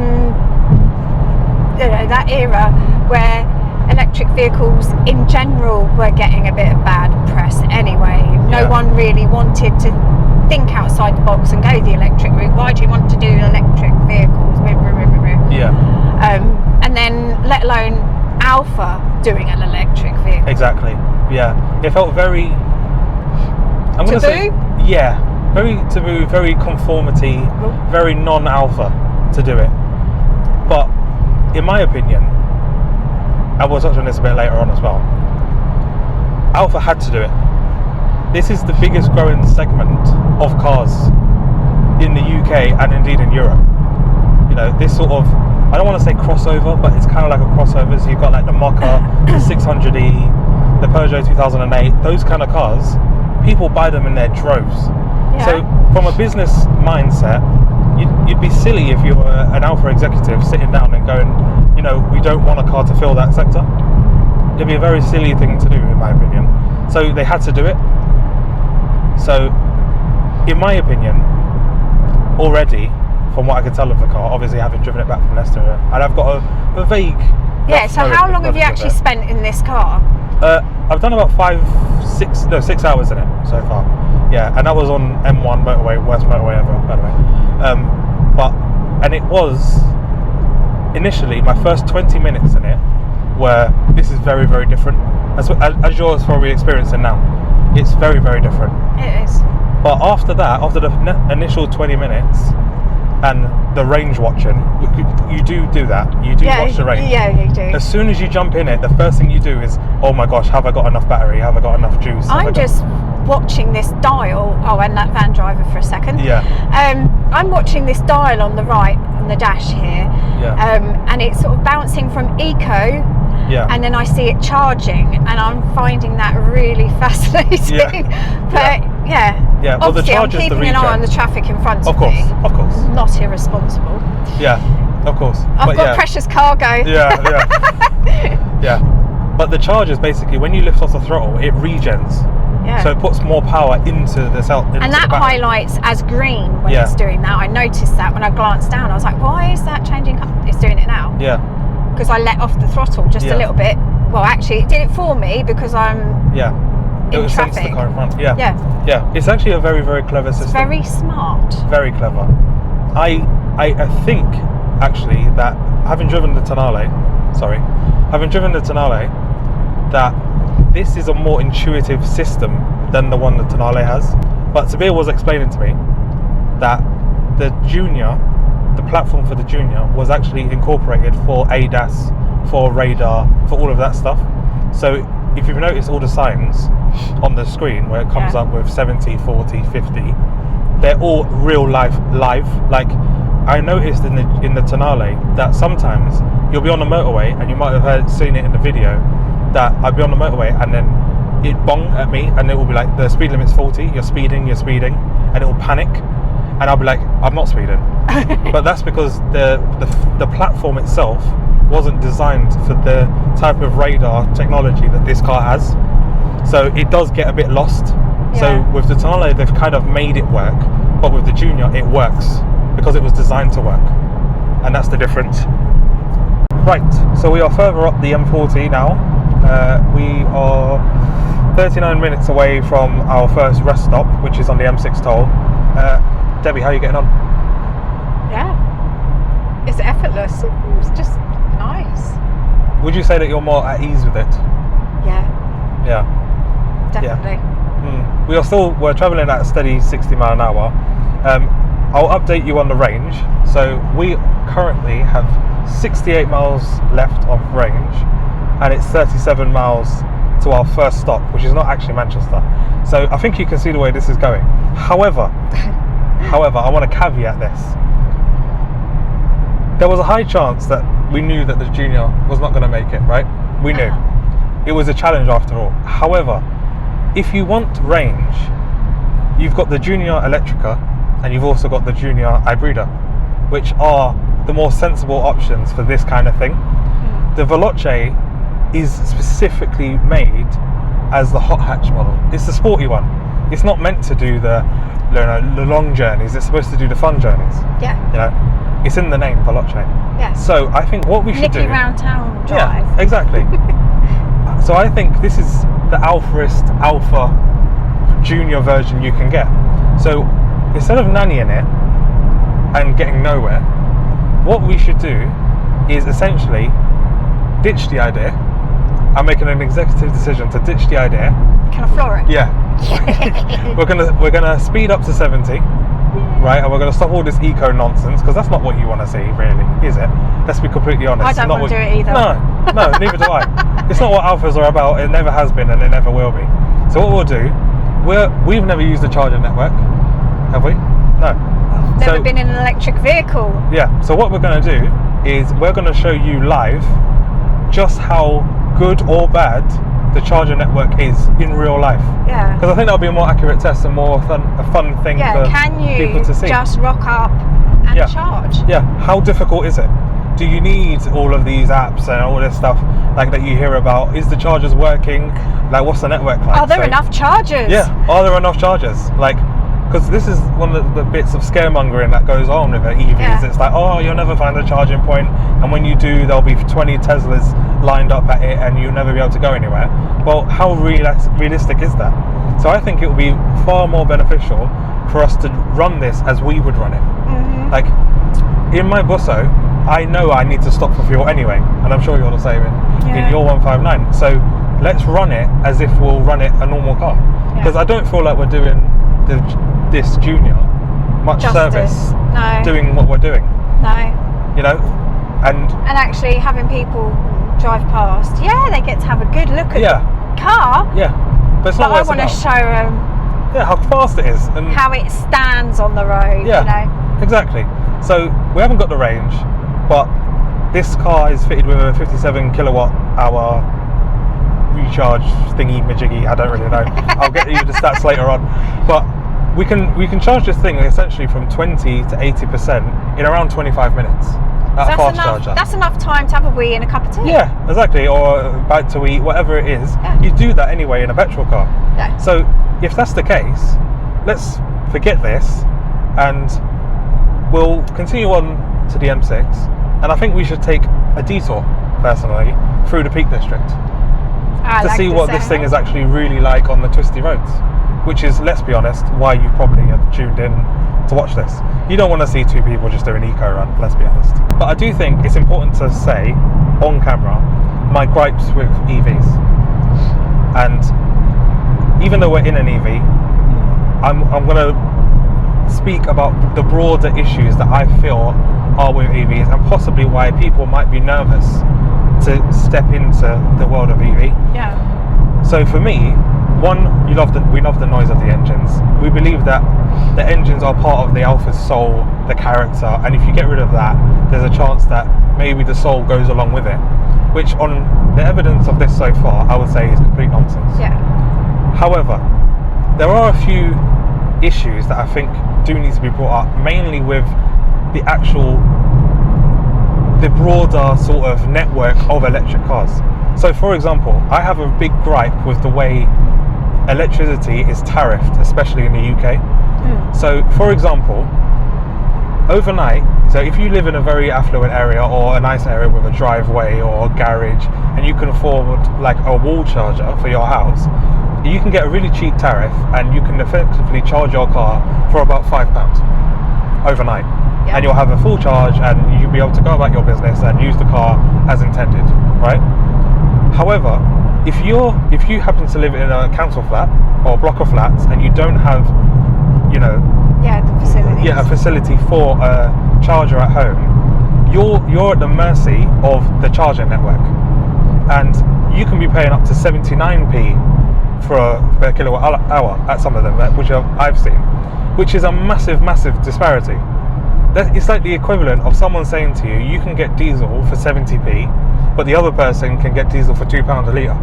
you know, that era where electric vehicles in general were getting a bit of bad press anyway. No one really wanted to think outside the box and go the electric route. Why do you want to do electric vehicles?
Yeah.
And then let alone Alfa doing an electric vehicle.
Exactly. Yeah. It felt very, I'm going to say, very taboo, very conformity, very non-Alfa to do it. But in my opinion, and we'll touch on this a bit later on as well, Alfa had to do it. This is the biggest growing segment of cars in the UK and indeed in Europe. You know, this sort of, I don't want to say crossover, but it's kind of like a crossover. So you've got like the Mocha, the 600e, the Peugeot 2008, those kind of cars, people buy them in their droves.
Yeah.
So from a business mindset, you'd be silly if you were an Alfa executive sitting down and going, you know, we don't want a car to fill that sector. It'd be a very silly thing to do, in my opinion. So they had to do it. So, in my opinion, already, from what I can tell of the car, obviously having driven it back from Leicester, and I've got a vague...
Yeah, so how long have you actually spent in this car?
I've done about 6 hours in it so far. Yeah, and that was on M1 motorway, worst motorway ever, by the way.
Mm.
And it was, initially, my first 20 minutes in it, where this is very, very different. As you're probably experiencing now, it's very, very different.
It is.
But after that, after the initial 20 minutes and the range watching, you do that. You do watch the range.
Yeah, you do.
As soon as you jump in it, the first thing you do is, oh my gosh, have I got enough battery? Have I got enough juice?
I'm just watching this dial. Oh, and that van driver for a second.
Yeah.
I'm watching this dial on the right, on the dash here.
Yeah.
And it's sort of bouncing from eco.
Yeah.
And then I see it charging, and I'm finding that really fascinating.
Yeah.
But
yeah. Well,
obviously I'm keeping an eye on the traffic in front of me.
Of course.
Not irresponsible.
Yeah, of course.
I've got precious cargo.
Yeah. Yeah. But the chargers, basically, when you lift off the throttle, it regens.
Yeah.
So it puts more power into the cell.
And that highlights as green when it's doing that. I noticed that when I glanced down. I was like, why is that changing? It's doing it now.
Yeah.
Because I let off the throttle just a little bit. Well, actually, it did it for me because I'm in traffic.
The car in front. Yeah.
Yeah.
Yeah. It's actually a very, very clever system.
Very smart.
Very clever. I think actually that having driven the Tonale, that this is a more intuitive system than the one the Tonale has. But Saber was explaining to me that the Junior, the platform for the Junior, was actually incorporated for ADAS, for radar, for all of that stuff. So if you've noticed all the signs on the screen where it comes up with 70, 40, 50, they're all real live. Like I noticed in the Tonale that sometimes you'll be on the motorway, and you might have seen it in the video, that I'd be on the motorway and then it bong at me, and it will be like, the speed limit's 40, you're speeding, and it will panic, and I'll be like, I'm not speeding. But that's because the platform itself wasn't designed for the type of radar technology that this car has. So it does get a bit lost. Yeah. So with the Tonale, they've kind of made it work, but with the Junior, it works because it was designed to work, and that's the difference. Right, so we are further up the M40 now. We are 39 minutes away from our first rest stop, which is on the M6 toll. Debbie, how are you getting on?
Yeah, it's effortless. It's just nice.
Would you say that you're more at ease with it?
Yeah.
Yeah.
Definitely.
Yeah. We're travelling at a steady 60 mile an hour. I'll update you on the range. So we currently have 68 miles left of range, and it's 37 miles to our first stop, which is not actually Manchester. So I think you can see the way this is going. However, I want to caveat this. There was a high chance that we knew that the Junior was not going to make it, right? We knew. It was a challenge after all. However, if you want range, you've got the Junior Electrica, and you've also got the Junior Hybrida, which are the more sensible options for this kind of thing. The Veloce is specifically made as the hot hatch model. It's the sporty one. It's not meant to do the long journeys. It's supposed to do the fun journeys.
Yeah.
You know, it's in the name, Veloce.
Yeah.
So I think what we should do.
Nicky round town drive.
Yeah, exactly. So I think this is the Alfa Junior version you can get. So instead of nannying it and getting nowhere, what we should do is essentially ditch the idea. I'm making an executive decision to ditch the idea.
Can I floor it?
Yeah. we're gonna speed up to 70, right? And we're gonna stop all this eco nonsense, because that's not what you want to see, really, is it? Let's be completely honest.
I don't want to do it either.
No, neither do I. It's not what Alfas are about. It never has been, and it never will be. So what we'll do, we've never used a charging network, have we? No.
Never been in an electric vehicle.
Yeah. So what we're going to do is we're going to show you live just how good or bad the charger network is in real life.
Yeah.
Because I think that'll be a more accurate test and more a fun thing for people to see.
Just rock up and charge?
Yeah. How difficult is it? Do you need all of these apps and all this stuff like that you hear about? Is the chargers working? Like, what's the network like?
Are there enough chargers?
Yeah. Are there enough chargers? Like, because this is one of the bits of scaremongering that goes on with EVs. Yeah. It's like, oh, you'll never find a charging point, and when you do, there'll be 20 Teslas lined up at it, and you'll never be able to go anywhere. Well, how realistic is that? So I think it would be far more beneficial for us to run this as we would run it. Mm-hmm. Like, in my Busso, I know I need to stop for fuel anyway, and I'm sure you're the same in your 159. So let's run it as if we'll run it a normal car, because I don't feel like we're doing this Junior much service doing what we're doing.
No.
You know, and
actually having people drive past, they get to have a good look at the car.
Yeah, but it's not.
But I want to show them.
How fast it is and
how it stands on the road.
Yeah,
you know.
Exactly. So we haven't got the range, but this car is fitted with a 57 kilowatt hour recharge thingy majiggy. I don't really know. I'll get you the stats later on. But we can charge this thing essentially from 20 to 80% in around 25 minutes. At a fast charger. That's
enough time to have a wee and a cup of tea.
Yeah, exactly. Or about to eat, whatever it is. Yeah. You do that anyway in a petrol car.
Yeah.
So if that's the case, let's forget this and we'll continue on to the M6. And I think we should take a detour, personally, through the Peak District to see what this thing is actually really like on the twisty roads. Which is, let's be honest, why you probably have tuned in to watch this. You don't want to see two people just doing eco run, let's be honest. But I do think it's important to say on camera my gripes with EVs. And even though we're in an EV, I'm going to speak about the broader issues that I feel are with EVs and possibly why people might be nervous to step into the world of EV.
Yeah.
So for me, one, we love the noise of the engines. We believe that the engines are part of the Alfa's soul, the character, and if you get rid of that, there's a chance that maybe the soul goes along with it. Which, on the evidence of this so far, I would say is complete nonsense.
Yeah.
However, there are a few issues that I think do need to be brought up, mainly with the broader sort of network of electric cars. So, for example, I have a big gripe with the way electricity is tariffed, especially in the UK. So, for example, overnight, so if you live in a very affluent area or a nice area with a driveway or a garage and you can afford like a wall charger for your house, you can get a really cheap tariff and you can effectively charge your car for about £5 overnight. Yeah. And you'll have a full charge and you'll be able to go about your business and use the car as intended, right? However, if you happen to live in a council flat or a block of flats and you don't have, a facility for a charger at home, you're at the mercy of the charging network, and you can be paying up to 79p for a kilowatt hour at some of them, which I've seen, which is a massive disparity. It's like the equivalent of someone saying to you, you can get diesel for 70p, but the other person can get diesel for £2 a litre.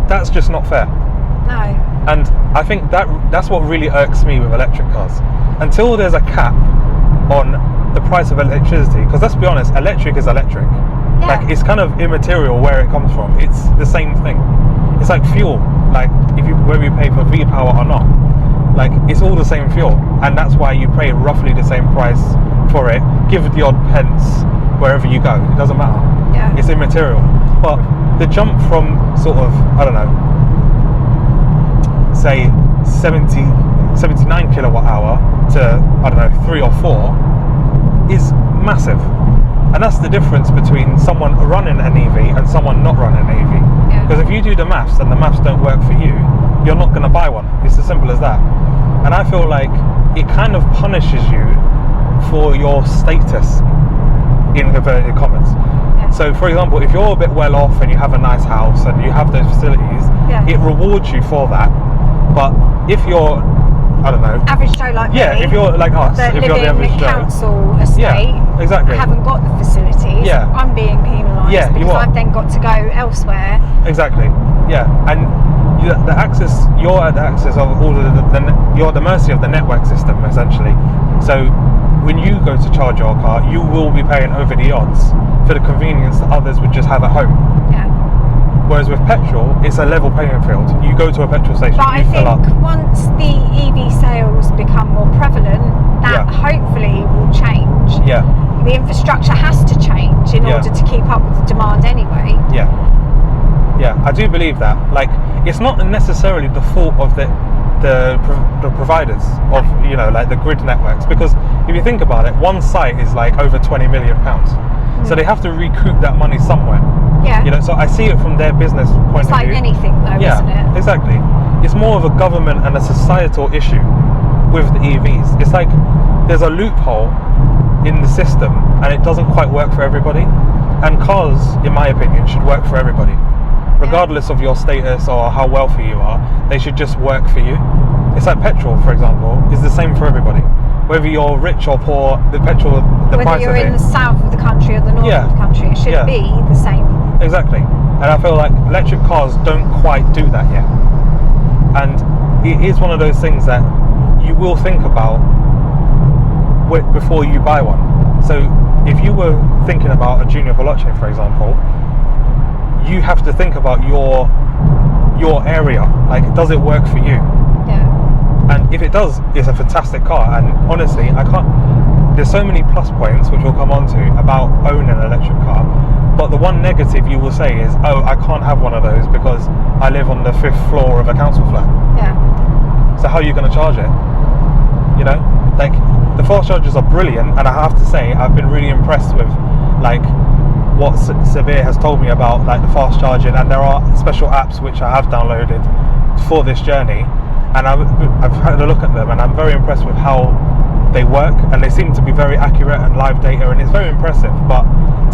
That's just not fair.
No.
And I think that's what really irks me with electric cars. Until there's a cap on the price of electricity, because let's be honest, electric is electric. Yeah. Like, it's kind of immaterial where it comes from. It's the same thing. It's like fuel. Like, whether you pay for V-Power or not, like, it's all the same fuel, and that's why you pay roughly the same price for it. Give the odd pence wherever you go. It doesn't matter.
Yeah.
It's immaterial. But the jump from sort of, I don't know, say 79 kilowatt hour to, I don't know, 3 or 4 is massive. And that's the difference between someone running an EV and someone not running an EV. Because if you do the maths and the maths don't work for you, you're not going to buy one. It's as simple as that. And I feel like it kind of punishes you for your status, in inverted commas. Yeah. So, for example, if you're a bit well off and you have a nice house and you have those facilities, it rewards you for that. But if you're, I don't know,
average Joe like me,
if you're like us, if you're the average Joe,
council estate,
exactly,
I haven't got the facilities, I'm being penalised because I've then got to go elsewhere.
Exactly, and you're at the access of all of you're at the mercy of the network system, essentially. So when you go to charge your car, you will be paying over the odds for the convenience that others would just have at home. Yeah. Whereas with petrol, it's a level playing field. You go to a petrol station,
but
you fill up.
I think once the EV sales become more prevalent, that hopefully will change. Yeah. The infrastructure has to change in order to keep up with the demand anyway.
Yeah. Yeah, I do believe that. Like, it's not necessarily the fault of the providers of, like the grid networks, because if you think about it, one site is like over £20 million. So they have to recoup that money somewhere.
Yeah.
You know, so I see it from their business point
It's
of
like
view.
anything though,
Yeah,
isn't it?
exactly. It's more of a government and a societal issue with the EVs. It's like there's a loophole in the system and it doesn't quite work for everybody. And cars, in my opinion, should work for everybody. Regardless of your status or how wealthy you are, they should just work for you. It's like petrol, for example, is the same for everybody. Whether you're rich or poor, the petrol, the
Whether
price
you're
of it.
in the south of the country or the north
Yeah.
of the country, it should
Yeah.
be the same.
Exactly. And I feel like electric cars don't quite do that yet. And it is one of those things that you will think about before you buy one. So if you were thinking about a Junior Veloce, for example, you have to think about your area. Like, does it work for you?
Yeah.
And if it does, it's a fantastic car. And honestly, there's so many plus points, which we'll come on to, about owning an electric car. But the one negative you will say is, oh, I can't have one of those because I live on the 5th floor of a council flat.
Yeah.
So how are you going to charge it? You know, like, the fast chargers are brilliant, and I have to say I've been really impressed with like what Saber has told me about like the fast charging, and there are special apps which I have downloaded for this journey, and I've had a look at them, and I'm very impressed with how they work, and they seem to be very accurate and live data, and it's very impressive. But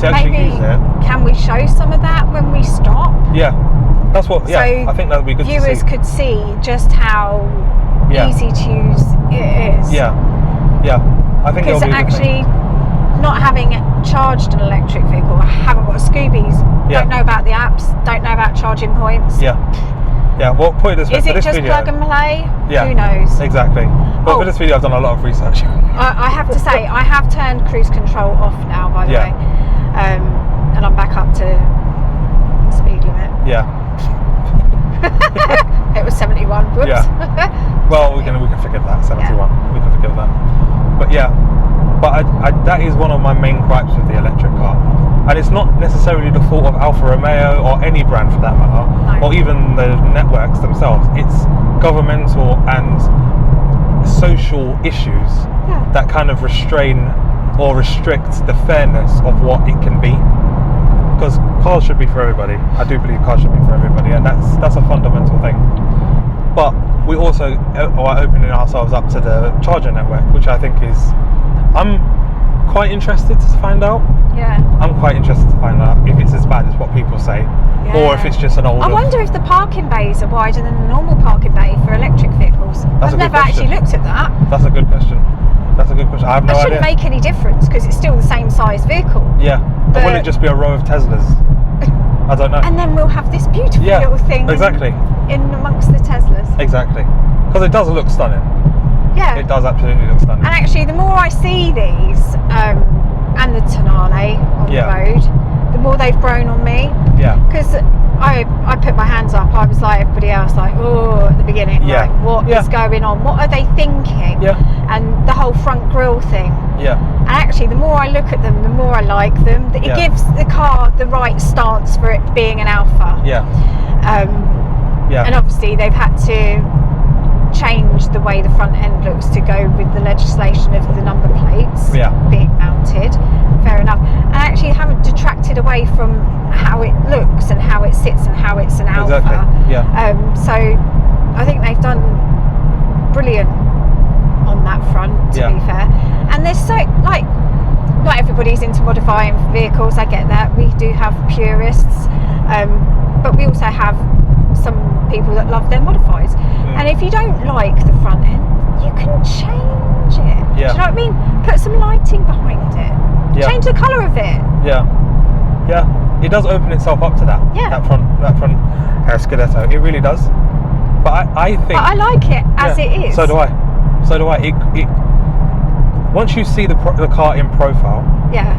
to actually
Maybe
use it,
can we show some of that when we stop?
yeah, that's what. Yeah,
So
I think that would be good to
viewers
see.
could see just how
Yeah.
easy to use it is.
Yeah, I think it'll
Because
be a good thing.
actually, not having charged an electric vehicle, I haven't got a Scoobies,
Yeah.
don't know about the apps, don't know about charging points.
Yeah. Well, put it this way.
Is
for
it
this
just
video,
plug and play?
Yeah.
Who knows?
Exactly. But
Oh.
for this video, I've done a lot of research.
I have to say, I have turned cruise control off now, by the
Yeah.
way, and I'm back up to speed limit.
Yeah.
It was 71. Whoops.
Yeah. Well, we can forgive that. 71. We can forgive that. But yeah. But that is one of my main gripes with the electric car, and it's not necessarily the fault of Alfa Romeo or any brand for that matter,
No.
or even the networks themselves. It's governmental and social issues that kind of restrain or restrict the fairness of what it can be. Because cars should be for everybody. I do believe cars should be for everybody, and that's a fundamental thing. But we also are opening ourselves up to the charger network, which I think is, I'm quite interested to find out.
Yeah.
I'm quite interested to find out if it's as bad as what people say, or if it's just an older.
I wonder if the parking bays are wider than a normal parking bay for electric vehicles.
That's a
I've
good
never actually
question.
looked at that.
That's a good question. That's a good question. I have no
That
idea.
shouldn't make any difference because it's still the same size vehicle.
Yeah. Or will
But-
it just be a row of Teslas? I don't know.
And then we'll have this beautiful
Yeah,
little thing
exactly.
in amongst the Teslas.
Exactly. Because it does look stunning.
Yeah.
It does absolutely look stunning.
And actually, the more I see these, and the Tonale on
Yeah.
the road, the more they've grown on me.
Yeah.
Because I put my hands up. I was like everybody else, like, oh, at the beginning,
Yeah.
like, what
Yeah.
is going on? What are they thinking?
Yeah.
And the whole front grille thing.
Yeah.
And actually, the more I look at them, the more I like them. It
Yeah.
gives the car the right stance for it being an Alfa.
Yeah. Yeah.
And obviously, they've had to change the way the front end looks to go with the legislation of the number plates
Yeah.
being mounted. Fair enough. And actually haven't detracted away from how it looks and how it sits and how it's an Alfa.
Exactly. Yeah.
So I think they've done brilliant on that front, to
Yeah.
be fair. And there's so, like, not everybody's into modifying vehicles, I get that. We do have purists, but we also have some people that love their modifieds. And if you don't like the front end, you can change it.
Yeah.
Do you know what I mean? Put some lighting behind it.
Yeah.
Change the colour of it.
Yeah. Yeah. It does open itself up to that.
Yeah.
That front Skeletto. It really does. But I think.
But I like it as
yeah,
it is.
So do I. So do I. It once you see the car in profile,
Yeah.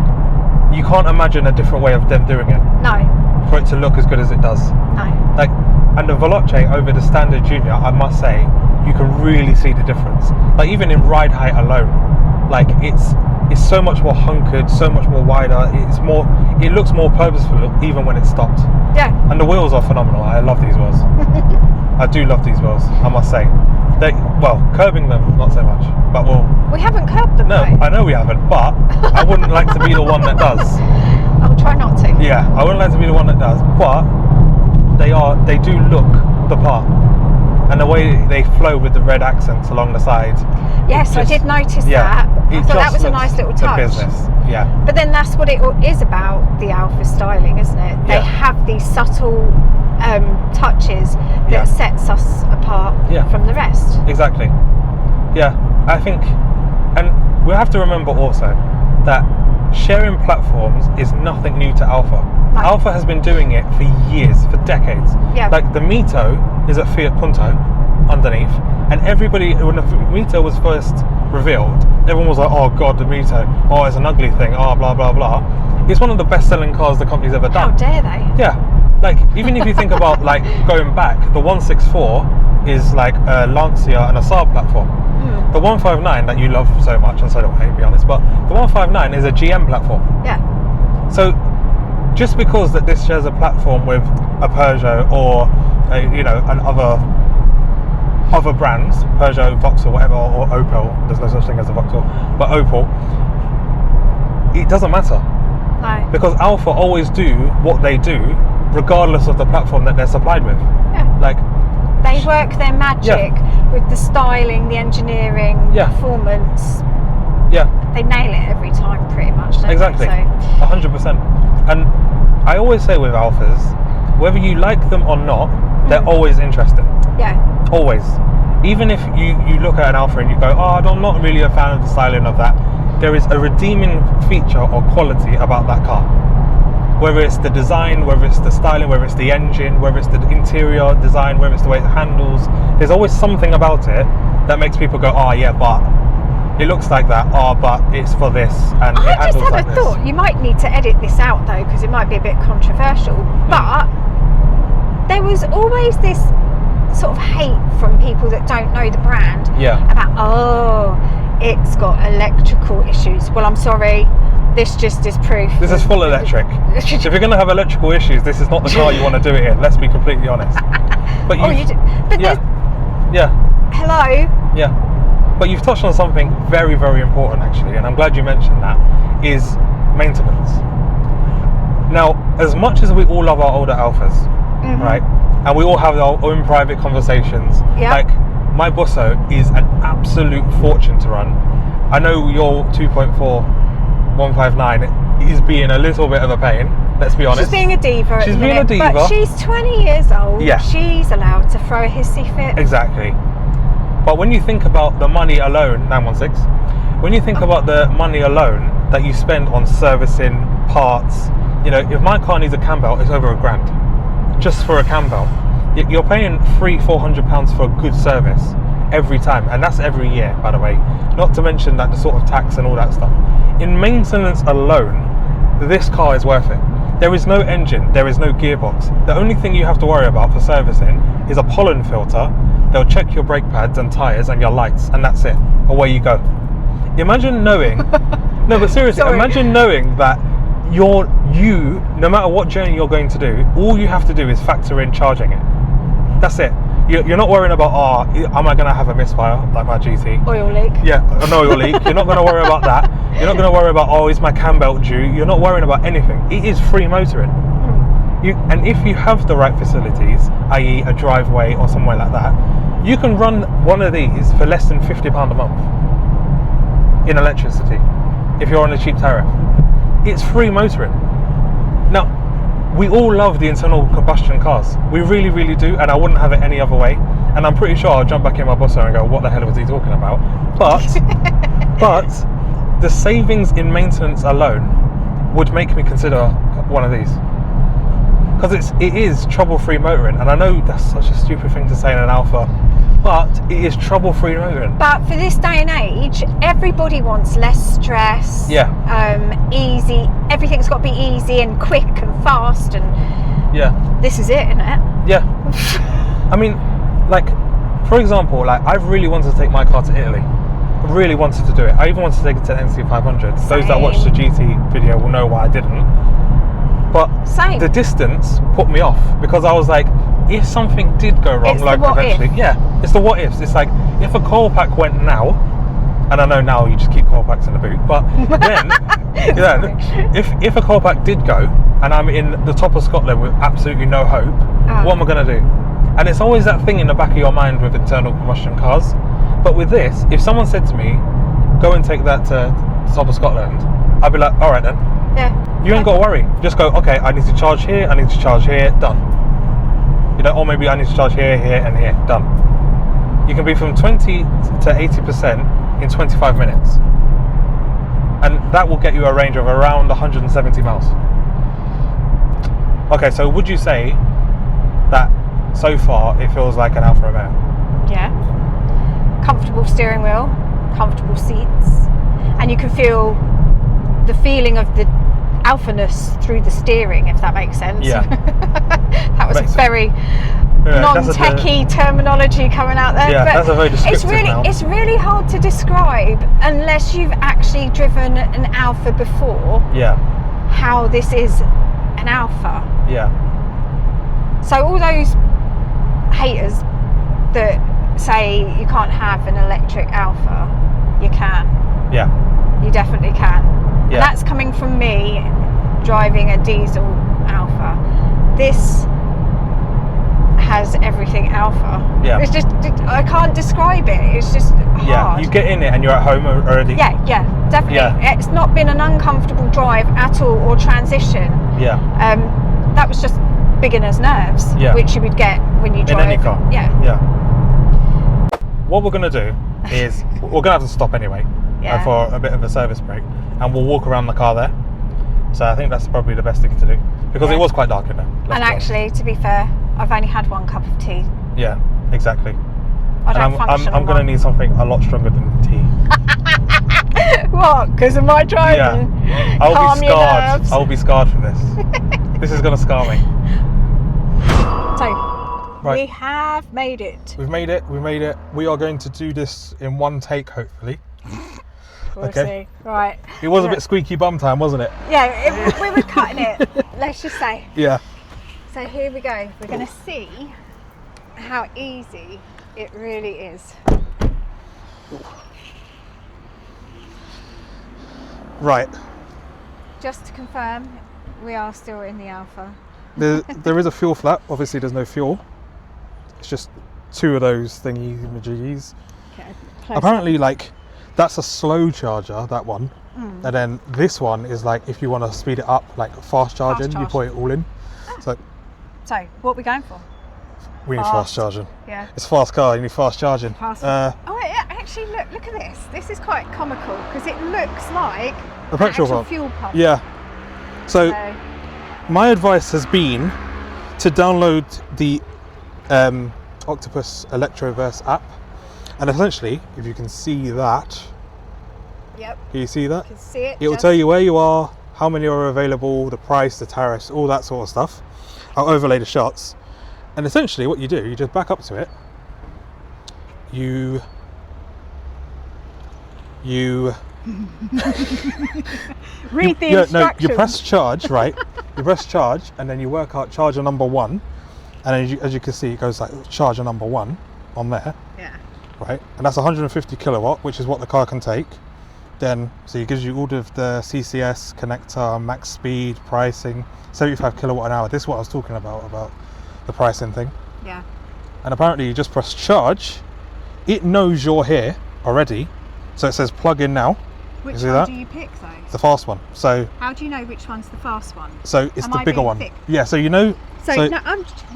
you can't imagine a different way of them doing it
No.
for it to look as good as it does.
No.
Like, and the Veloce over the standard Junior, I must say, you can really see the difference. Like, even in ride height alone, like it's so much more hunkered, so much more wider. It looks more purposeful even when it's stopped.
Yeah.
And the wheels are phenomenal. I love these wheels. I do love these wheels, I must say. Curbing them not so much, but
We haven't curbed them.
no,
though.
I know we haven't, but I wouldn't like to be the one that does.
I'll try not to.
Yeah, I wouldn't like to be the one that does, but they do look the part, and the way they flow with the red accents along the side.
Yes, I did notice that. I thought that was a nice little touch.
Business, yeah.
But then that's what it is about, the Alfa styling, isn't it? They have these subtle touches that sets us apart from the rest.
Exactly. Yeah, I think, and we have to remember also that sharing platforms is nothing new to Alfa.
No.
Alfa has been doing it for years, for decades.
Yeah.
Like the Mito is a Fiat Punto underneath, and everybody, when the Mito was first revealed, everyone was like, oh god, the Mito, oh it's an ugly thing, oh blah blah blah. It's one of the best selling cars the company's ever done.
How dare they?
Yeah, like even if you think about like going back, the 164 is like a Lancia and a Saab platform. The 159 that you love so much, and so do I, to be honest, but the 159 is a GM platform.
Yeah.
So just because that this shares a platform with a Peugeot or and other brands, Peugeot, Vauxhall, whatever, or Opel, there's no such thing as a Vauxhall, but Opel, it doesn't matter.
No.
Because Alfa always do what they do regardless of the platform that they're supplied with.
Yeah.
Like,
they work their magic with the styling, the engineering, performance.
Yeah.
They nail it every time, pretty much. Don't
Exactly.
They? So,
100%. And I always say with Alfas, whether you like them or not, they're always interesting.
yeah.
Always. Even if you look at an Alfa and you go, oh, I'm not really a fan of the styling of that, there is a redeeming feature or quality about that car. Whether it's the design, whether it's the styling, whether it's the engine, whether it's the interior design, whether it's the way it handles, there's always something about it that makes people go, oh yeah, but it looks like that, oh, but it's for this, and it
I just
handles
had
like
a
this.
thought. You might need to edit this out though, because it might be a bit controversial. But there was always this sort of hate from people that don't know the brand about, oh, it's got electrical issues. Well, I'm sorry, this just is proof.
This is full electric. If you're going to have electrical issues, this is not the car you want to do it in. Let's be completely honest. But
you do. But hello.
Yeah. But you've touched on something very, very important actually, and I'm glad you mentioned that, is maintenance. Now, as much as we all love our older Alfas, right, and we all have our own private conversations, like my Busso is an absolute fortune to run. I know your 2.4 159 is being a little bit of a pain, let's be honest.
She's being a diva.
She's being a diva.
But she's 20 years old.
Yeah.
She's allowed to throw a hissy fit.
Exactly. But when you think about the money alone, 916, when you think about the money alone that you spend on servicing, parts, if my car needs a cam belt, it's over £1,000 just for a cam belt. You're paying £300-400 for a good service every time, and that's every year, by the way. Not to mention that the sort of tax and all that stuff. In maintenance alone, this car is worth it. There is no engine, there is no gearbox. The only thing you have to worry about for servicing is a pollen filter. They'll check your brake pads and tyres and your lights, and that's it. Away you go. Imagine knowing, no but seriously, imagine knowing that no matter what journey you're going to do, all you have to do is factor in charging it. That's it. You're not worrying about, am I going to have a misfire like my GT?
Oil leak.
Yeah, an oil leak. You're not going to worry about that. You're not going to worry about, is my cam belt due? You're not worrying about anything. It is free motoring. And if you have the right facilities, i.e. a driveway or somewhere like that, you can run one of these for less than £50 a month in electricity if you're on a cheap tariff. It's free motoring. Now, we all love the internal combustion cars. We really, really do, and I wouldn't have it any other way. And I'm pretty sure I'll jump back in my Busso and go, what the hell was he talking about? But the savings in maintenance alone would make me consider one of these. Because it is trouble-free motoring, and I know that's such a stupid thing to say in an Alfa, but it is trouble-free motoring.
But for this day and age, everybody wants less stress. Easy. Everything's got to be easy and quick and fast, and this is it, isn't it?
Yeah. I mean, like, for example, like I've really wanted to take my car to Italy. I really wanted to do it. I even wanted to take it to the NC500. Those that watched the GT video will know why I didn't. But the distance put me off, because I was like, if something did go wrong,
It's the
like
what
eventually,
if.
yeah, it's the what ifs. It's like if a coil pack went now, and I know now you just keep coil packs in the boot, but then, yeah, if a coil pack did go, and I'm in the top of Scotland with absolutely no hope, what am I going to do? And it's always that thing in the back of your mind with internal combustion cars. But with this, if someone said to me, go and take that to the top of Scotland, I'd be like, all right then.
Yeah.
You ain't got to worry. Just go, okay, I need to charge here, I need to charge here, done. You know, or maybe I need to charge here, here, and here, done. You can be from 20 to 80% in 25 minutes. And that will get you a range of around 170 miles. Okay, so would you say that so far it feels like an Alfa Romeo?
Yeah. Comfortable steering wheel, comfortable seats, and you can feel the feeling of the alphaness through the steering, if that makes sense.
Yeah.
That was
Makes
very non-techie terminology coming out there.
Yeah,
but
that's a very descriptive now.
It's really hard to describe unless you've actually driven an Alfa before.
Yeah.
How this is an Alfa.
Yeah.
So all those haters that say you can't have an electric Alfa, you can.
Yeah.
You definitely can.
Yeah.
And that's coming from me driving a diesel Alfa. This has everything Alfa.
Yeah.
It's just, I can't describe it. It's just hard.
Yeah. You get in it and you're at home already.
Yeah, definitely.
Yeah.
It's not been an uncomfortable drive at all, or transition.
Yeah.
That was just beginner's nerves,
Yeah.
which you would get when you drive.
In any car.
Yeah.
Yeah. What we're going to do is we're going to have to stop anyway
Yeah.
for a bit of a service break, and we'll walk around the car there. So I think that's probably the best thing to do, because it was quite dark in there.
And actually, to be fair, I've only had one cup of tea.
Yeah, exactly.
I don't
And
function
I'm
on
going to
one.
need something a lot stronger than tea.
What? Because of my driving?
Yeah. I'll
Calm
be
your
scarred.
nerves.
I'll be scarred from this. This is going to scar me.
So,
Right.
we have made it.
We've made it. We made it. We are going to do this in one take, hopefully.
We'll
Okay.
see. Right.
It was a bit squeaky bum time, wasn't it?
Yeah, we were cutting it, let's just say.
Yeah.
So here we go. We're going to see how easy it really is.
Right.
Just to confirm, we are still in the Alfa.
There is a fuel flap. Obviously, there's no fuel. It's just two of those thingy-majiggies.
Okay,
Apparently, like, that's a slow charger, that one. And then this one is like, if you want to speed it up, like fast charging, you
charge.
put it all in. So
So, what are we going for?
we need fast charging.
Yeah.
It's a fast car, you need fast charging.
Fast.
Uh,
Oh, wait, yeah, actually, look at this. This is quite comical because it looks like
A petrol
actual
pump.
fuel pump.
yeah. So
So,
my advice has been to download the Octopus Electroverse app, and essentially, if you can see that,
yep,
can you see that?
you can see it.
It will tell you where you are, how many are available, the price, the tariffs, all that sort of stuff. I'll overlay the shots, and essentially what you do, you just back up to it, you
Read the
yeah,
instructions.
no, you press charge, right? You press charge, and then you work out charger number 1, and as you can see, it goes like charger number 1 on there,
Yeah.
right? And that's 150 kilowatt, which is what the car can take. Then, so it gives you all of the CCS, connector, max speed, pricing, 75 kilowatt an hour. This is what I was talking about the pricing thing.
Yeah.
And apparently you just press charge, it knows you're here already, so it says plug in now.
Which
see
one
that?
do you pick though?
The fast one. So
How do you know which one's the fast one?
it's
Am
the
I
bigger
being
one.
thick?
Yeah, so you know.
So,
so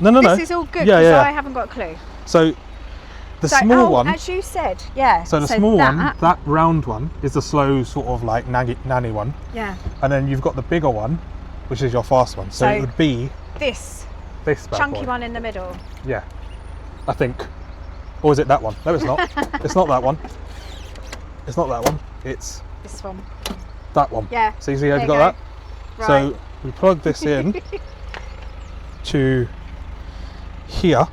no,
no.
This is all good
Yeah,
because
yeah.
I haven't got a clue.
So the
So,
small one.
as you said, yeah.
So the small one, that round one, is the slow sort of like nanny one,
Yeah.
and then you've got the bigger one, which is your fast one. So
So
it would be
This
this bad
chunky
boy.
one in the middle.
Yeah, I think. Or is it that one? No, it's not. It's not that one. It's not that one. It's
This one.
that one.
Yeah.
So you see how
There
you
you
got
go.
that?
Right.
So we plug this in to here,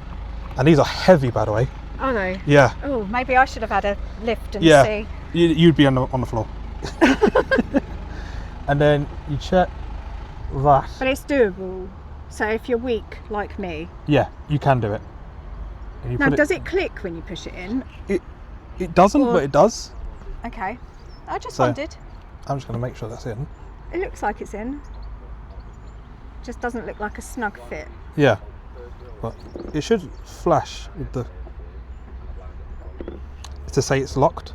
and these are heavy, by the way.
Oh no.
Yeah,
Oh, maybe I should have had a lift and
yeah.
see.
You'd be on the floor. And then you check that.
But it's doable. So if you're weak like me.
Yeah, you can do it. And you
Now,
put
does it click when you push it in?
It doesn't,
Or-
but it does.
Okay. I just
So-
wondered.
I'm just going to make sure that's in.
It looks like it's in. Just doesn't look like a snug fit.
Yeah. But it should flash with the... to say it's locked.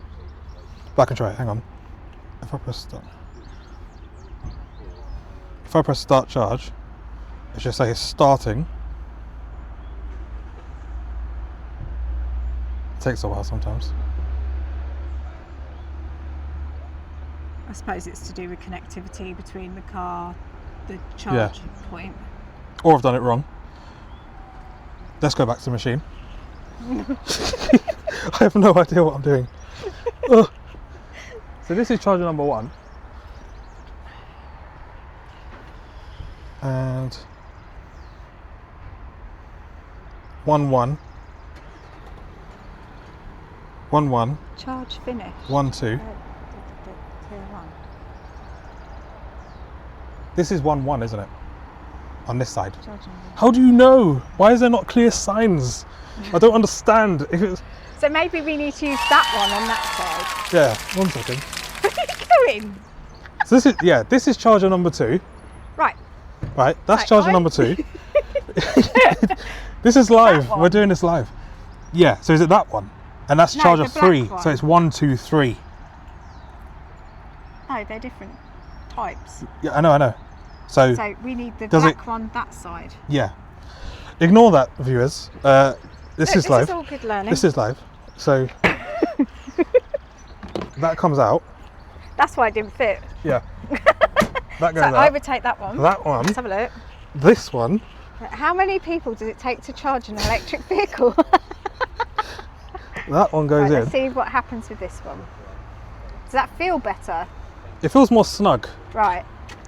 But I can try it, hang on. If I press start... If I press start charge, it should say it's starting. It takes a while sometimes.
I suppose it's to do with connectivity between the car, the charge point.
Or I've done it wrong. Let's go back to the machine. I have no idea what I'm doing. Ugh. So this is charger number 1. And 1 1
Charge finish.
1 2. This is 1 1, isn't it? On this side. How do you know? Why is there not clear signs? I don't understand. If it's
So maybe we need to use that one on that side.
yeah, 1 second.
Where are you going?
So this is charger number 2.
Right.
Right, that's
Right,
charger
I-
number 2. This is live.
That one.
We're doing this live. Yeah, so is it that one? And that's
No,
charger
the black
3.
one.
So it's 1 2 3.
No, they're different types.
Yeah, I know. So,
So we need the
Does
black
it-
one that side.
yeah. Ignore that, viewers. This
Look,
is live.
This is all good learning.
This is live. So that comes out.
That's why it didn't fit.
Yeah. That goes
So
out.
I would take that one.
That one.
Let's have a look.
This one.
How many people does it take to charge an electric vehicle?
That one goes
Right,
in.
let's see what happens with this one. Does that feel better?
It feels more snug.
Right.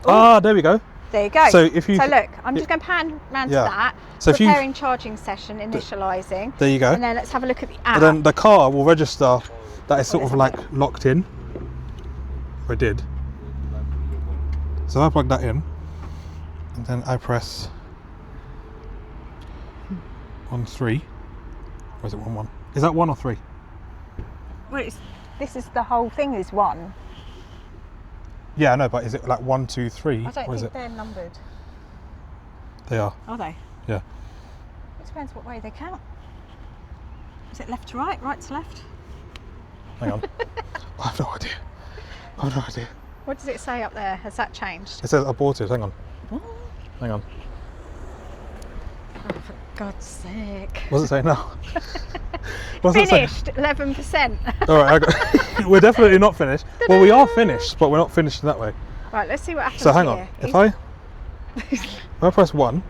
Ah, there we go.
There you go.
So if you-
So look, I'm just going to pan round
Yeah.
to that.
So if you-
Preparing charging session, initialising.
There you go.
And then let's have a look at the app.
And then the car will register that it's sort of like locked in. Or it did. So I plug that in, and then I press 1 3. Or is it 1 1? Is that 1 or 3?
Well, this is the whole thing is one.
Yeah, I know, but is it like 1 2 3?
I don't
or is
think
it?
they're numbered.
They are.
Are they?
Yeah.
It depends what way they count. Is it left to right, right to left?
Hang on. I have no idea. I have no idea.
What does it say up there? Has that changed?
It says aborted. Hang on. Hang on.
Oh, for God's sake.
What's it saying now? What's it saying?
Finished, 11%.
All right, we're definitely not finished. Well, we are finished, but we're not finished in that way.
Right, let's see what happens
So hang
here.
on. If I press 1,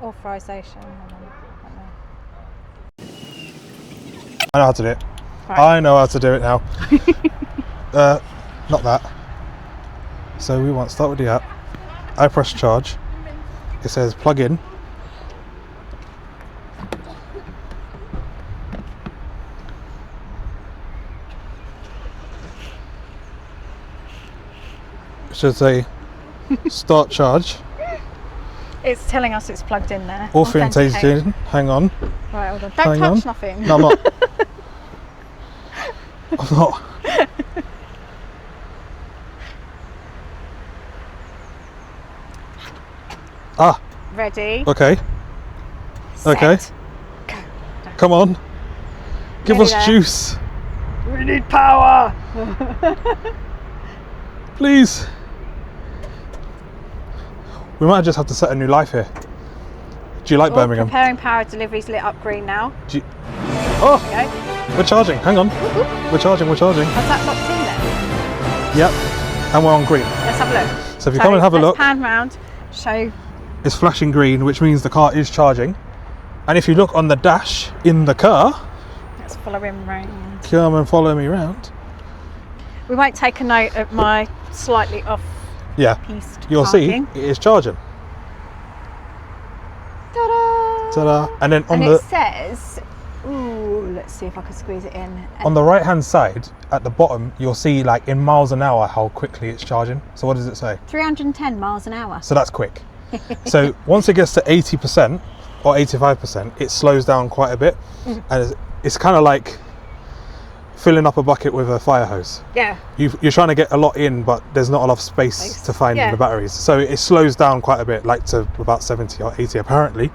Authorisation.
I know how to do it.
Right.
I know how to do it now. Not that. So we want start with the app. I press charge. It says plug in. It should say start charge.
It's telling us it's plugged in there.
Authentication. Hang on.
Right, hold on. Don't
Hang
touch
on.
nothing.
No, I'm not. I'm not. Ah,
Ready?
okay.
Set.
Okay. Come on. Give
Nearly
us
there.
juice,
We need power.
please. We might just have to set a new life here. Do you like
Oh,
Birmingham?
preparing power deliveries lit up green now.
Do you... Oh,
Okay.
we're charging. Hang on. We're charging. We're charging.
Has that locked in there?
Yep. And we're on green.
Let's have a look.
So if you come and have a
let's
look,
pan round. Show.
it's flashing green, which means the car is charging. And if you look on the dash in the car,
Let's follow him round.
come and follow me around.
We won't take a note of my slightly off
Yeah,
piste
you'll
parking.
see it is charging.
Ta-da!
Ta-da! And then on
And
the
it says Ooh, let's see if I can squeeze it in.
On the right hand side, at the bottom, you'll see like in miles an hour how quickly it's charging. So what does it say?
310 miles an hour.
So that's quick. So once it gets to 80% or 85%, it slows down quite a bit. And it's kind of like filling up a bucket with a fire hose.
Yeah.
You're trying to get a lot in, but there's not enough space to find the batteries. So it slows down quite a bit, like to about 70 or 80 apparently.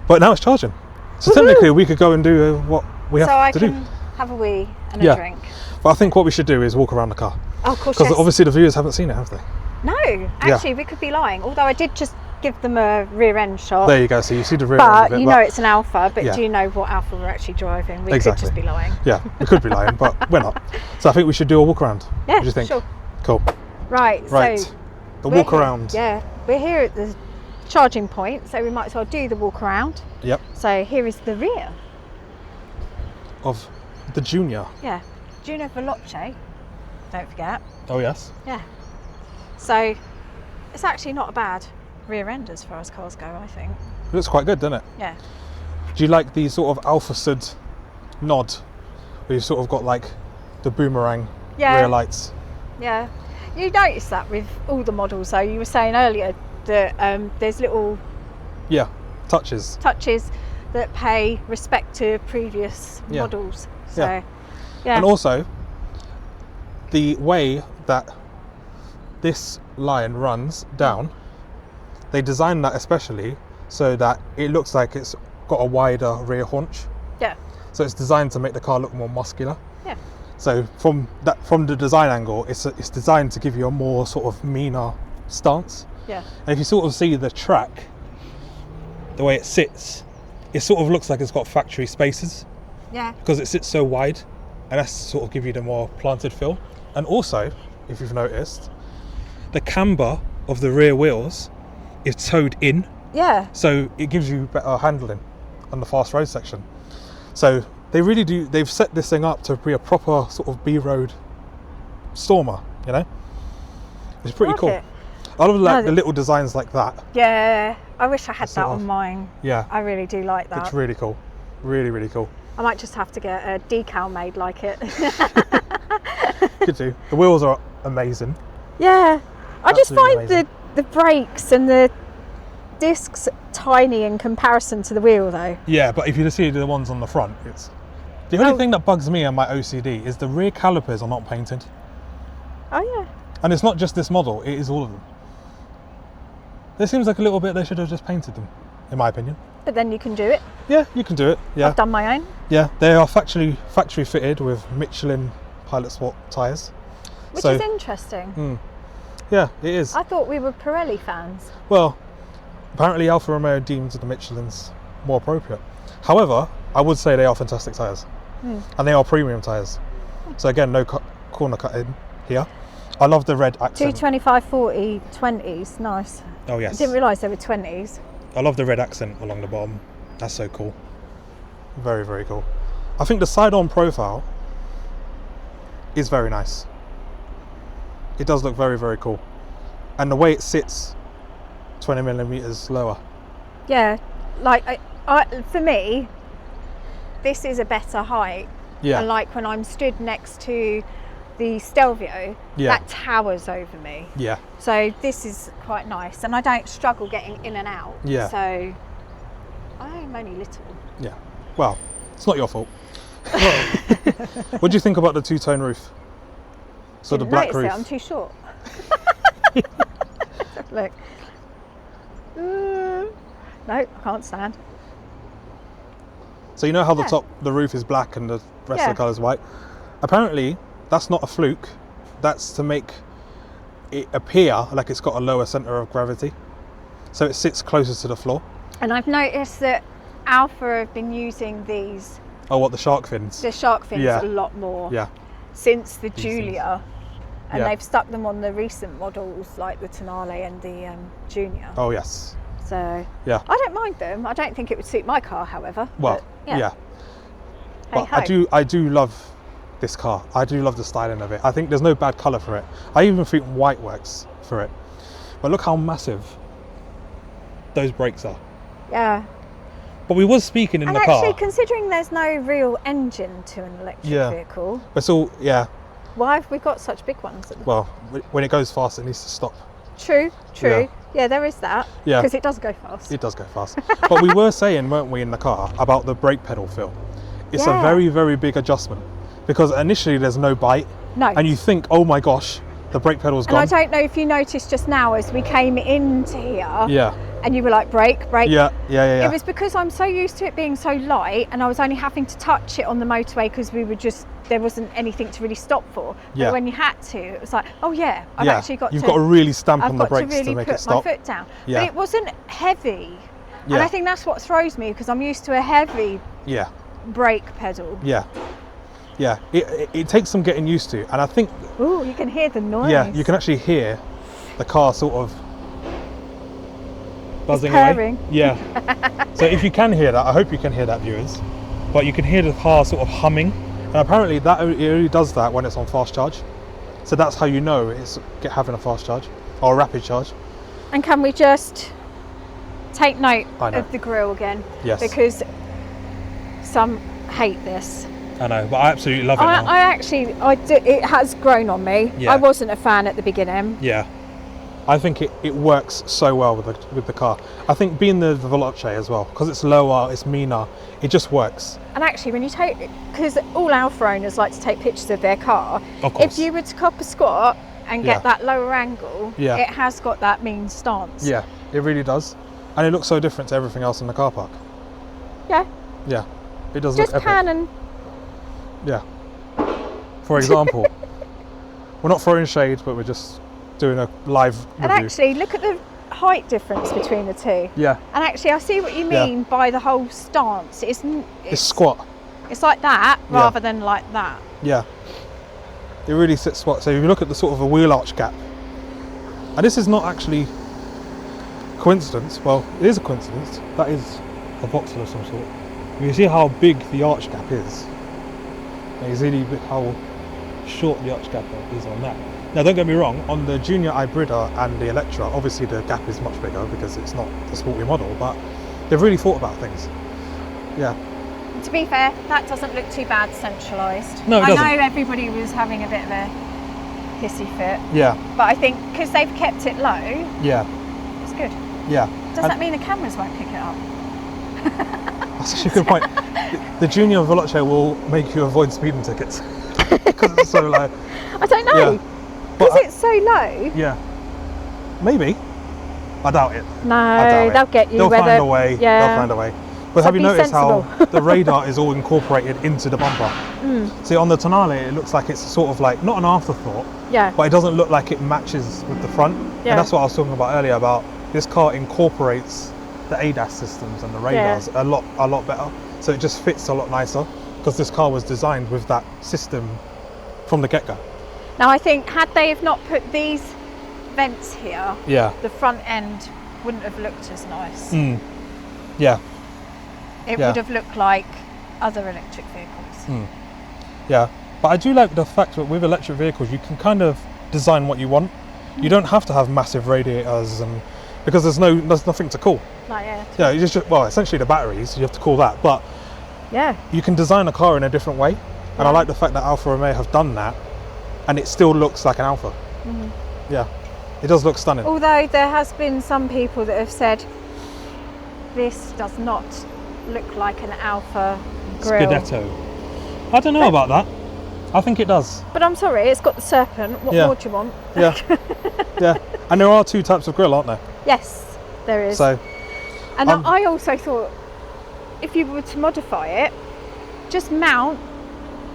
But now it's charging. So technically we could go and do what we have to do.
So I can have a wee and a drink.
But I think what we should do is walk around the car.
Oh, of course,
Because obviously the viewers haven't seen it, have they?
No, actually we could be lying. Although I did just give them a rear end shot.
There you go, so you see the rear end of it.
But you know it's an Alfa, but
Yeah.
do you know what Alfa we're actually driving? We
Exactly.
could just be lying.
Yeah, we could be lying, but we're not. So I think we should do a walk around.
Yeah,
What do you think?
sure.
Cool.
Right,
Right.
so
The
we're
walk
here-
around.
Yeah, we're here at the charging point, so we might as well do the walk around.
Yep.
So here is the rear.
Of the Junior.
Yeah, Junior Veloce, don't forget.
Oh yes.
Yeah. So it's actually not a bad rear end as far as cars go, I think.
It looks quite good, doesn't it?
Yeah.
Do you like the sort of Alfa Sud nod? Where you've sort of got like the boomerang
Yeah.
rear lights.
Yeah. You notice that with all the models though. You were saying earlier that there's little
Yeah. Touches.
touches that pay respect to previous
Yeah.
models. So
Yeah.
yeah.
And also the way that this line runs down, they designed that especially so that it looks like it's got a wider rear haunch.
Yeah.
So it's designed to make the car look more muscular.
Yeah.
So from the design angle, it's designed to give you a more sort of meaner stance.
Yeah.
And if you sort of see the track, the way it sits, it sort of looks like it's got factory spaces
Yeah.
because it sits so wide, and that's to sort of give you the more planted feel. And also, if you've noticed, the camber of the rear wheels is towed in,
Yeah.
so it gives you better handling on the fast road section. So they really do, they've set this thing up to be a proper sort of B-road stormer, you know? It's pretty
like
cool.
it.
I love like
No,
the little designs like that.
Yeah. I wish I had that
sort of-
on mine.
Yeah,
I really do like that.
it's really cool. Really, really cool.
I might just have to get a decal made like it.
Could do. The wheels are amazing.
Yeah. I just
Absolutely
find
amazing.
the brakes and the discs tiny in comparison to the wheel though.
Yeah, but if you see the ones on the front, it's... The only
Oh.
thing that bugs me and my OCD is the rear calipers are not painted.
Oh yeah.
And it's not just this model, it is all of them. There seems like a little bit they should have just painted them, in my opinion.
But then you can do it.
Yeah, you can do it. Yeah,
I've done my own.
yeah. They are factory fitted with Michelin Pilot Sport tyres.
Which
So-
is interesting.
Yeah, it is.
I thought we were Pirelli fans.
Well, apparently Alfa Romeo deems the Michelins more appropriate. However, I would say they are fantastic tyres. And they are premium tyres. So again, no corner cutting here. I love the red accent.
225, 40, 20s. Nice.
Oh
I
yes.
didn't realise they were 20s.
I love the red accent along the bottom. That's so cool. Very, very cool. I think the side-on profile is very nice. It does look very, very cool. And the way it sits 20 millimeters lower.
Yeah. Like, for me, this is a better height.
Yeah.
And like when I'm stood next to the Stelvio,
Yeah.
that towers over me.
Yeah.
So this is quite nice, and I don't struggle getting in and out.
Yeah.
So I'm only little.
Yeah. Well, it's not your fault. What do you think about the two-tone roof? So
Didn't
the black
notice
roof.
it, I'm too short. Look. No, I can't stand.
So you know how the
Yeah.
top, the roof is black and the rest
Yeah.
of the colour is white? Apparently, that's not a fluke. That's to make it appear like it's got a lower centre of gravity. So it sits closer to the floor.
And I've noticed that Alfa have been using these,
Oh, what, the shark fins?
the shark fins,
Yeah.
a lot more
Yeah.
since the
things.
Giulia. And
Yeah.
they've stuck them on the recent models like the Tonale and the Junior.
Oh, yes.
So
Yeah.
I don't mind them. I don't think it would suit my car, however.
Well,
but,
yeah.
Hey
But I do love this car. I do love the styling of it. I think there's no bad colour for it. I even think white works for it. But look how massive those brakes are.
Yeah.
But we was speaking in
And
the
actually,
car.
considering there's no real engine to an electric
Yeah.
vehicle,
It's all, yeah.
why have we got such big ones?
Well, when it goes fast, it needs to stop.
True.
Yeah.
Yeah, there is that.
Yeah.
Because it does go fast.
It does go fast. But we were saying, weren't we, in the car about the brake pedal feel? It's a
Yeah.
very, very big adjustment because initially there's no bite.
No.
And you think, oh my gosh, the brake pedal's
And
gone.
I don't know if you noticed just now as we came into here,
Yeah.
and you were like, brake.
Yeah.
It was because I'm so used to it being so light, and I was only having to touch it on the motorway because there wasn't anything to really stop for.
Yeah.
But when you had to, it was like, oh yeah, I've
Yeah.
actually got
You've
to.
got to really stamp
I've
on the
got to
brakes
really
to make
put
it stop.
my foot down.
Yeah.
But it wasn't heavy. And
Yeah.
I think that's what throws me because I'm used to a heavy
Yeah.
brake pedal.
Yeah. Yeah. It takes some getting used to. And I think,
Ooh, you can hear the noise.
yeah, you can actually hear the car sort of buzzing
purring.
away. Yeah. So if you can hear that, I hope you can hear that, viewers. But you can hear the car sort of humming. And apparently it only does that when it's on fast charge. So that's how you know it's having a fast charge or a rapid charge.
And can we just take note
I know.
of the grille again?
Yes.
Because some hate this.
I know, but I absolutely love it now.
I do. It has grown on me.
Yeah.
I wasn't a fan at the beginning.
Yeah. I think it works so well with the car. I think being the Veloce as well, because it's lower, it's meaner, it just works.
And actually, when you take, because all Alfa owners like to take pictures of their car,
Of course.
if you were to cop a squat and
Yeah.
get that lower angle,
Yeah.
it has got that mean stance.
Yeah, it really does. And it looks so different to everything else in the car park.
Yeah.
Yeah, it does
Just
look epic.
pan and
Yeah. For example, we're not throwing shade, but we're just doing a live
and
review.
actually look at the height difference between the two.
Yeah,
And actually, I see what you
Yeah.
mean by the whole stance.
it's squat.
It's like that
Yeah.
rather than like that.
Yeah. It really sits squat. So if you look at the sort of a wheel arch gap, and this is not actually coincidence. Well, it is a coincidence. That is a voxel of some sort. You see how big the arch gap is. And you see how short the arch gap is on that. Now, don't get me wrong. On the Junior Hybrida and the Electra, obviously the gap is much bigger because it's not a sporty model. But they've really thought about things. Yeah.
To be fair, that doesn't look too bad centralised.
No, it
I
doesn't.
know everybody was having a bit of a hissy fit,
Yeah.
but I think because they've kept it low,
Yeah.
it's good.
Yeah.
Does
And-
that mean the cameras won't pick it up?
That's actually a good point. The Junior Veloce will make you avoid speeding tickets because it's so low.
I don't know.
Yeah.
Because
But
it's so low.
yeah, maybe. I doubt it. I doubt
No,
it.
they'll get you.
They'll
whether,
find a way.
Yeah.
They'll find a way. But
So
have you
be
noticed
sensible.
how the radar is all incorporated into the bumper? See, on the Tonale, it looks like it's sort of like not an afterthought,
Yeah.
but it doesn't look like it matches with the front.
Yeah.
And that's what I was talking about earlier about this car incorporates the ADAS systems and the radars a lot better. So it just fits a lot nicer because this car was designed with that system from the get-go.
Now I think had they have not put these vents here,
Yeah.
the front end wouldn't have looked as nice.
Yeah.
It
Yeah.
would have looked like other electric vehicles.
Yeah, but I do like the fact that with electric vehicles you can kind of design what you want. You don't have to have massive radiators and because there's nothing to cool.
Like, yeah.
Yeah, you just well, essentially the batteries, you have to cool that, but
Yeah.
you can design a car in a different way. And I
Yeah.
like the fact that Alfa Romeo have done that and it still looks like an Alfa. Yeah. It does look stunning.
Although there has been some people that have said this does not look like an Alfa grille.
Scudetto. I don't know about that. I think it does.
But I'm sorry, it's got the serpent. What
Yeah.
more do you want?
Yeah. Yeah. And there are two types of grille, aren't there?
Yes, there is.
So
and
I'm-
I also thought if you were to modify it, just mount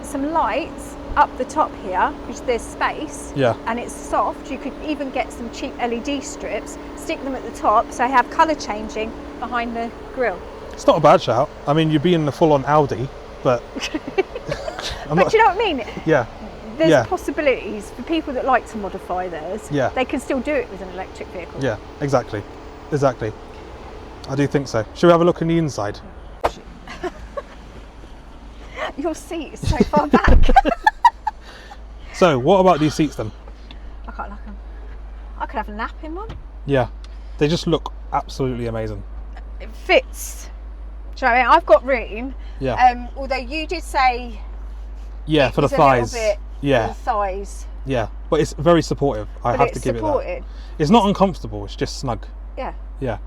some lights up the top here, because there's space.
yeah.
And it's soft. You could even get some cheap LED strips, stick them at the top, so I have colour changing behind the grille.
It's not a bad shout. I mean, you'd be in the full-on Audi, but I'm
But
not.
do you know what I mean?
Yeah.
There's
Yeah.
possibilities for people that like to modify theirs.
Yeah.
They can still do it with an electric vehicle.
Yeah. Exactly. Exactly. I do think so. Should we have a look in the inside?
Your seat is so far back.
So, what about these seats then?
I quite like them. I could have a nap in one.
Yeah. They just look absolutely amazing.
It fits you know what I mean? I've got room.
Yeah.
Although you did say
Yeah, for the
it's a little
thighs.
bit
Yeah.
for the thighs.
Yeah, but it's very supportive. I have to give it that. It's not uncomfortable. It's just snug.
Yeah.
Yeah,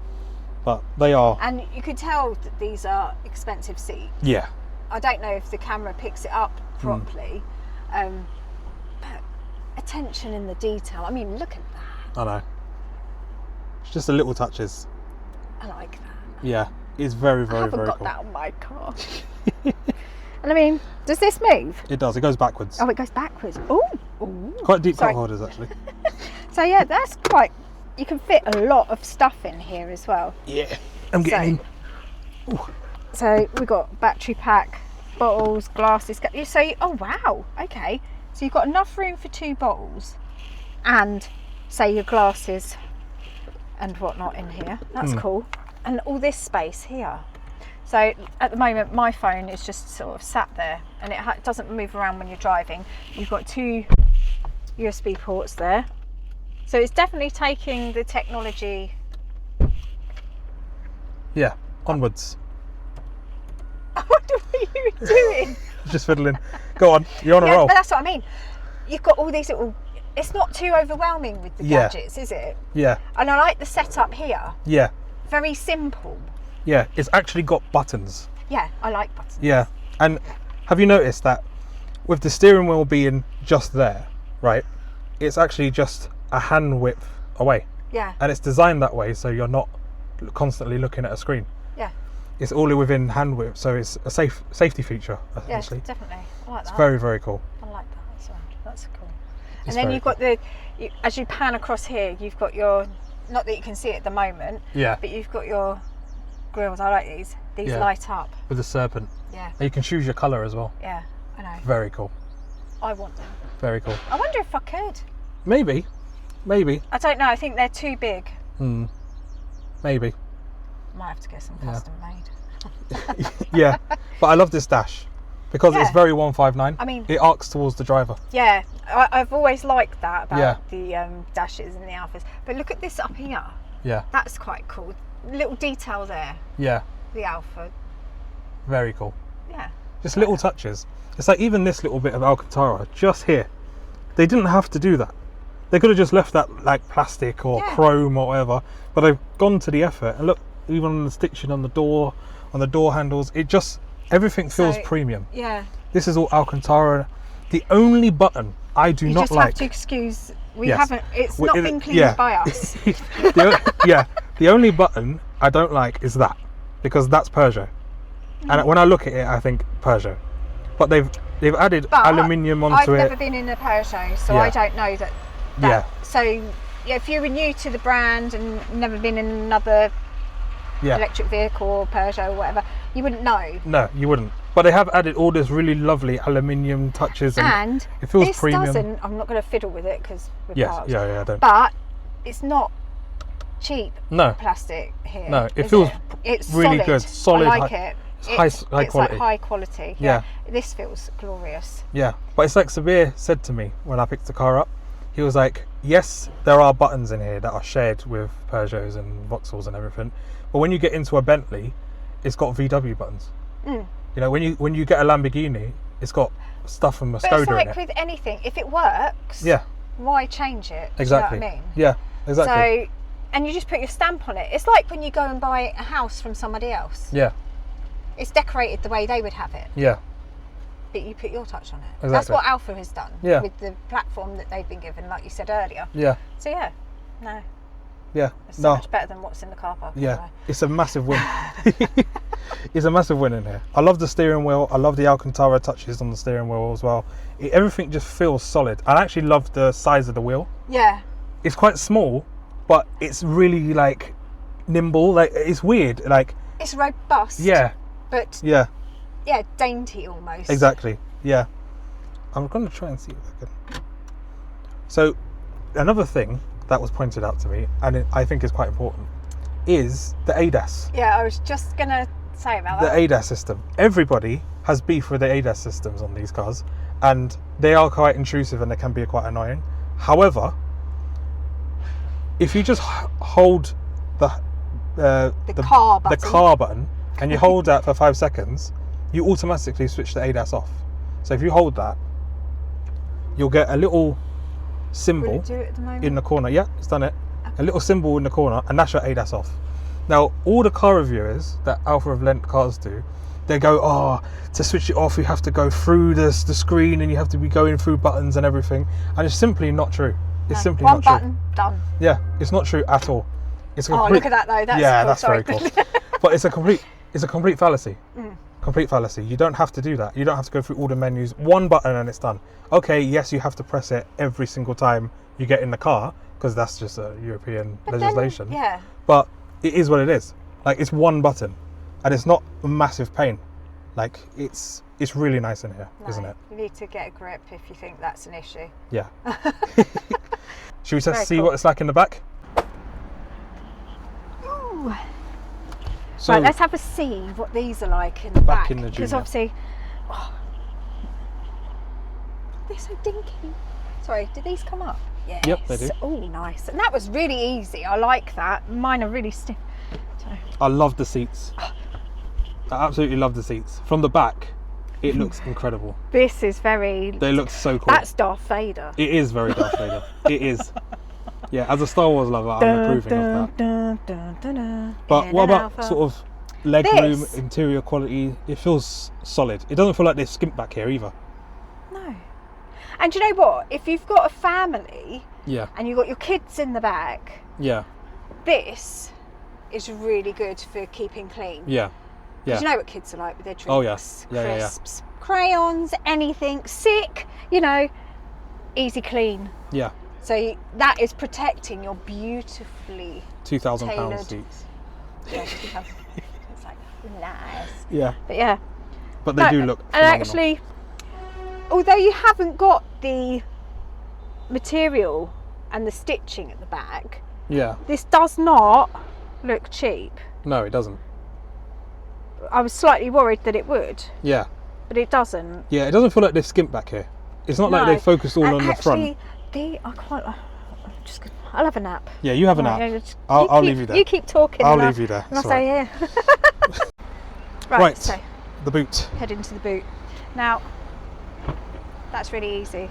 but they are.
And you could tell that these are expensive seats.
Yeah.
I don't know if the camera picks it up properly, but attention in the detail. I mean, look at that.
I know. It's just the little touches.
I like that.
Yeah, it's very,
I
very,
haven't
very
got
cool.
that on my car. And I mean, does this move?
It does. It goes backwards.
Oh, it goes backwards. Ooh. Ooh.
Quite deep
Sorry.
cup holders, actually.
So yeah, that's quite. You can fit a lot of stuff in here as well.
Yeah. I'm getting in.
So we've got battery pack, bottles, glasses. So oh wow, okay. So you've got enough room for 2 bottles, and say your glasses and whatnot in here. That's cool. And all this space here. So at the moment, my phone is just sort of sat there, and it doesn't move around when you're driving. You've got 2 USB ports there. So it's definitely taking the technology.
Yeah, onwards.
What are you doing?
Just fiddling. Go on, you're on a
Yeah,
roll.
but that's what I mean. You've got all these little. It's not too overwhelming with the
Yeah.
gadgets, is it?
Yeah,
And I like the setup here.
yeah,
Very simple.
yeah. It's actually got buttons.
Yeah, I like buttons.
Yeah, and have you noticed that with the steering wheel being just there, right? It's actually just a hand width away,
Yeah,
and it's designed that way so you're not constantly looking at a screen.
yeah,
It's all within hand width, so it's a safety feature
yeah,
essentially.
definitely. I like
It's
that.
very, very cool.
I like that as well. That's cool.
It's
And then
very
you've got as you pan across here, you've got your, not that you can see it at the moment,
Yeah,
but you've got your grills. I like these. These
Yeah.
light up.
with the serpent.
Yeah,
And you can choose your colour as well.
yeah, I know.
Very cool.
I want them.
Very cool.
I wonder if I could.
Maybe.
I don't know. I think they're too big.
Maybe.
Might have to get some custom made.
Yeah, but I love this dash because it's
Yeah.
very 159.
I mean-
it arcs towards the driver.
Yeah, I've always liked that about
Yeah.
the dashes and the Alfas. But look at this up here.
Yeah,
That's quite cool. Little detail there.
yeah,
The Alfa.
very cool.
Yeah.
Just little touches. It's like even this little bit of Alcantara just here. They didn't have to do that. They could have just left that like plastic or
Yeah.
chrome or whatever, but they've gone to the effort. And look, even on the stitching on the door handles, it just everything feels
So-
premium.
Yeah.
This is all Alcantara. The only button I do
You
not
just
like.
have to excuse. We
Yes.
haven't. It's
Well,
not
it-
been cleaned
yeah.
by us.
The only button I don't like is that, because that's Peugeot, and when I look at it, I think Peugeot. But they've added
But
aluminium
I've
onto
never
it.
been in a Peugeot, so
Yeah.
I don't know that.
Yeah.
So yeah, if you were new to the brand and never been in another
Yeah.
electric vehicle or Peugeot or whatever, you wouldn't know.
No, you wouldn't. But they have added all this really lovely aluminium touches,
And
it feels
this
premium.
doesn't. I'm not going to fiddle with it because we're
Yes,
parked.
yeah, I don't.
But it's not cheap
No,
plastic here.
No, it
is
feels
It's
really
solid.
good. Solid,
I like
high-
it.
it's high
It's
quality.
like high quality.
Yeah.
This feels glorious.
yeah. But it's like Saber said to me when I picked the car up. He was like, "Yes, there are buttons in here that are shared with Peugeots and Vauxhalls and everything, but when you get into a Bentley, it's got VW buttons. You know, when you get a Lamborghini, it's got stuff from a
But it's
Skoda
like
in it.
with anything, if it works,
Yeah,
why change it?
exactly.
Do you know what I mean?
Yeah, exactly.
So, and you just put your stamp on it. It's like when you go and buy a house from somebody else.
Yeah,
It's decorated the way they would have it,
yeah,
but you put your touch on it. That's
Exactly.
what Alfa has done
Yeah.
with the platform that they've been given, like you said earlier.
yeah,
So yeah, no,
yeah.
it's so
No,
much better than what's in the car park.
yeah,
anyway.
it's a massive win. It's a massive win in here. I love the steering wheel. I love the Alcantara touches on the steering wheel as well. Everything just feels solid. I actually love the size of the wheel.
Yeah,
It's quite small, but it's really like nimble. Like it's weird. Like
it's robust.
yeah,
but
yeah,
yeah, dainty almost.
exactly. Yeah, I'm gonna try and see if I can. So, another thing that was pointed out to me, and I think is quite important, is the ADAS.
Yeah, I was just gonna say about
The
that.
ADAS system. Everybody has beef with the ADAS systems on these cars, and they are quite intrusive and they can be quite annoying. However, if you just hold the
car button.
the car button, and you hold that for 5 seconds, you automatically switch the ADAS off. So if you hold that, you'll get a little
Will
symbol
it do it at the moment?
in the corner. Yeah, it's done it. A little symbol in the corner, and that's your ADAS off. Now, all the car reviewers that Alfa have lent cars to, they go, oh, to switch it off, you have to go through the screen and you have to be going through buttons and everything. And it's simply not true. It's simply
One
not true.
button, done.
Yeah, it's not true at all. It's a
Oh,
complete,
look at that though. That's
yeah,
cool.
that's
Sorry.
very cool. But it's a complete fallacy. Complete fallacy. You don't have to do that. You don't have to go through all the menus. One button and it's done. Okay, yes, you have to press it every single time you get in the car because that's just a European legislation.
Yeah.
But it is what it is. Like, it's one button, and it's not a massive pain. Like, it's really nice in here,
No,
isn't it?
You need to get a grip if you think that's an issue.
Yeah. Should we
Very
see
cool.
what it's like in the back?
Ooh.
So,
Right, let's have a see what these are like in the back.
in the
Because
Junior.
obviously, they're so dinky. Sorry, did these come up? Yes.
Yep, they do.
Oh, nice. And that was really easy. I like that. Mine are really stiff.
I love the seats. I absolutely love the seats. From the back, it looks incredible.
This is very...
They look so cool.
That's Darth Vader.
It is very Darth Vader. It is. Yeah, as a Star Wars lover, I'm approving of that. But what about sort of leg room,
This-
interior quality? It feels solid. It doesn't feel like they've skimped back here either.
No. And you know what? If you've got a family
Yeah,
and you've got your kids in the back,
yeah,
this is really good for keeping clean.
yeah, yeah.
Because you know what kids are like with their drinks,
Oh, yeah. Yeah, yeah, yeah.
crisps, crayons, anything, sick, you know, easy clean.
Yeah,
That is protecting your beautifully
£2,000
tailored-
seats.
Yeah, it's like nice.
Yeah,
But yeah.
but they
No,
do look
and
phenomenal.
actually, although you haven't got the material and the stitching at the back,
Yeah,
this does not look cheap.
no, it doesn't.
I was slightly worried that it would,
Yeah,
but it doesn't.
yeah, it doesn't feel like they've skimped back here. It's not like
No.
they focused all
And
on the front.
actually, I quite. I'll have a nap.
Yeah, you have a nap.
Right, yeah, just-
I'll
keep-
leave you there.
You keep talking.
I'll
and
leave you there.
And I'll
It's
say yeah. Right.
Right.
So
The boot.
head into the boot. Now, that's really easy.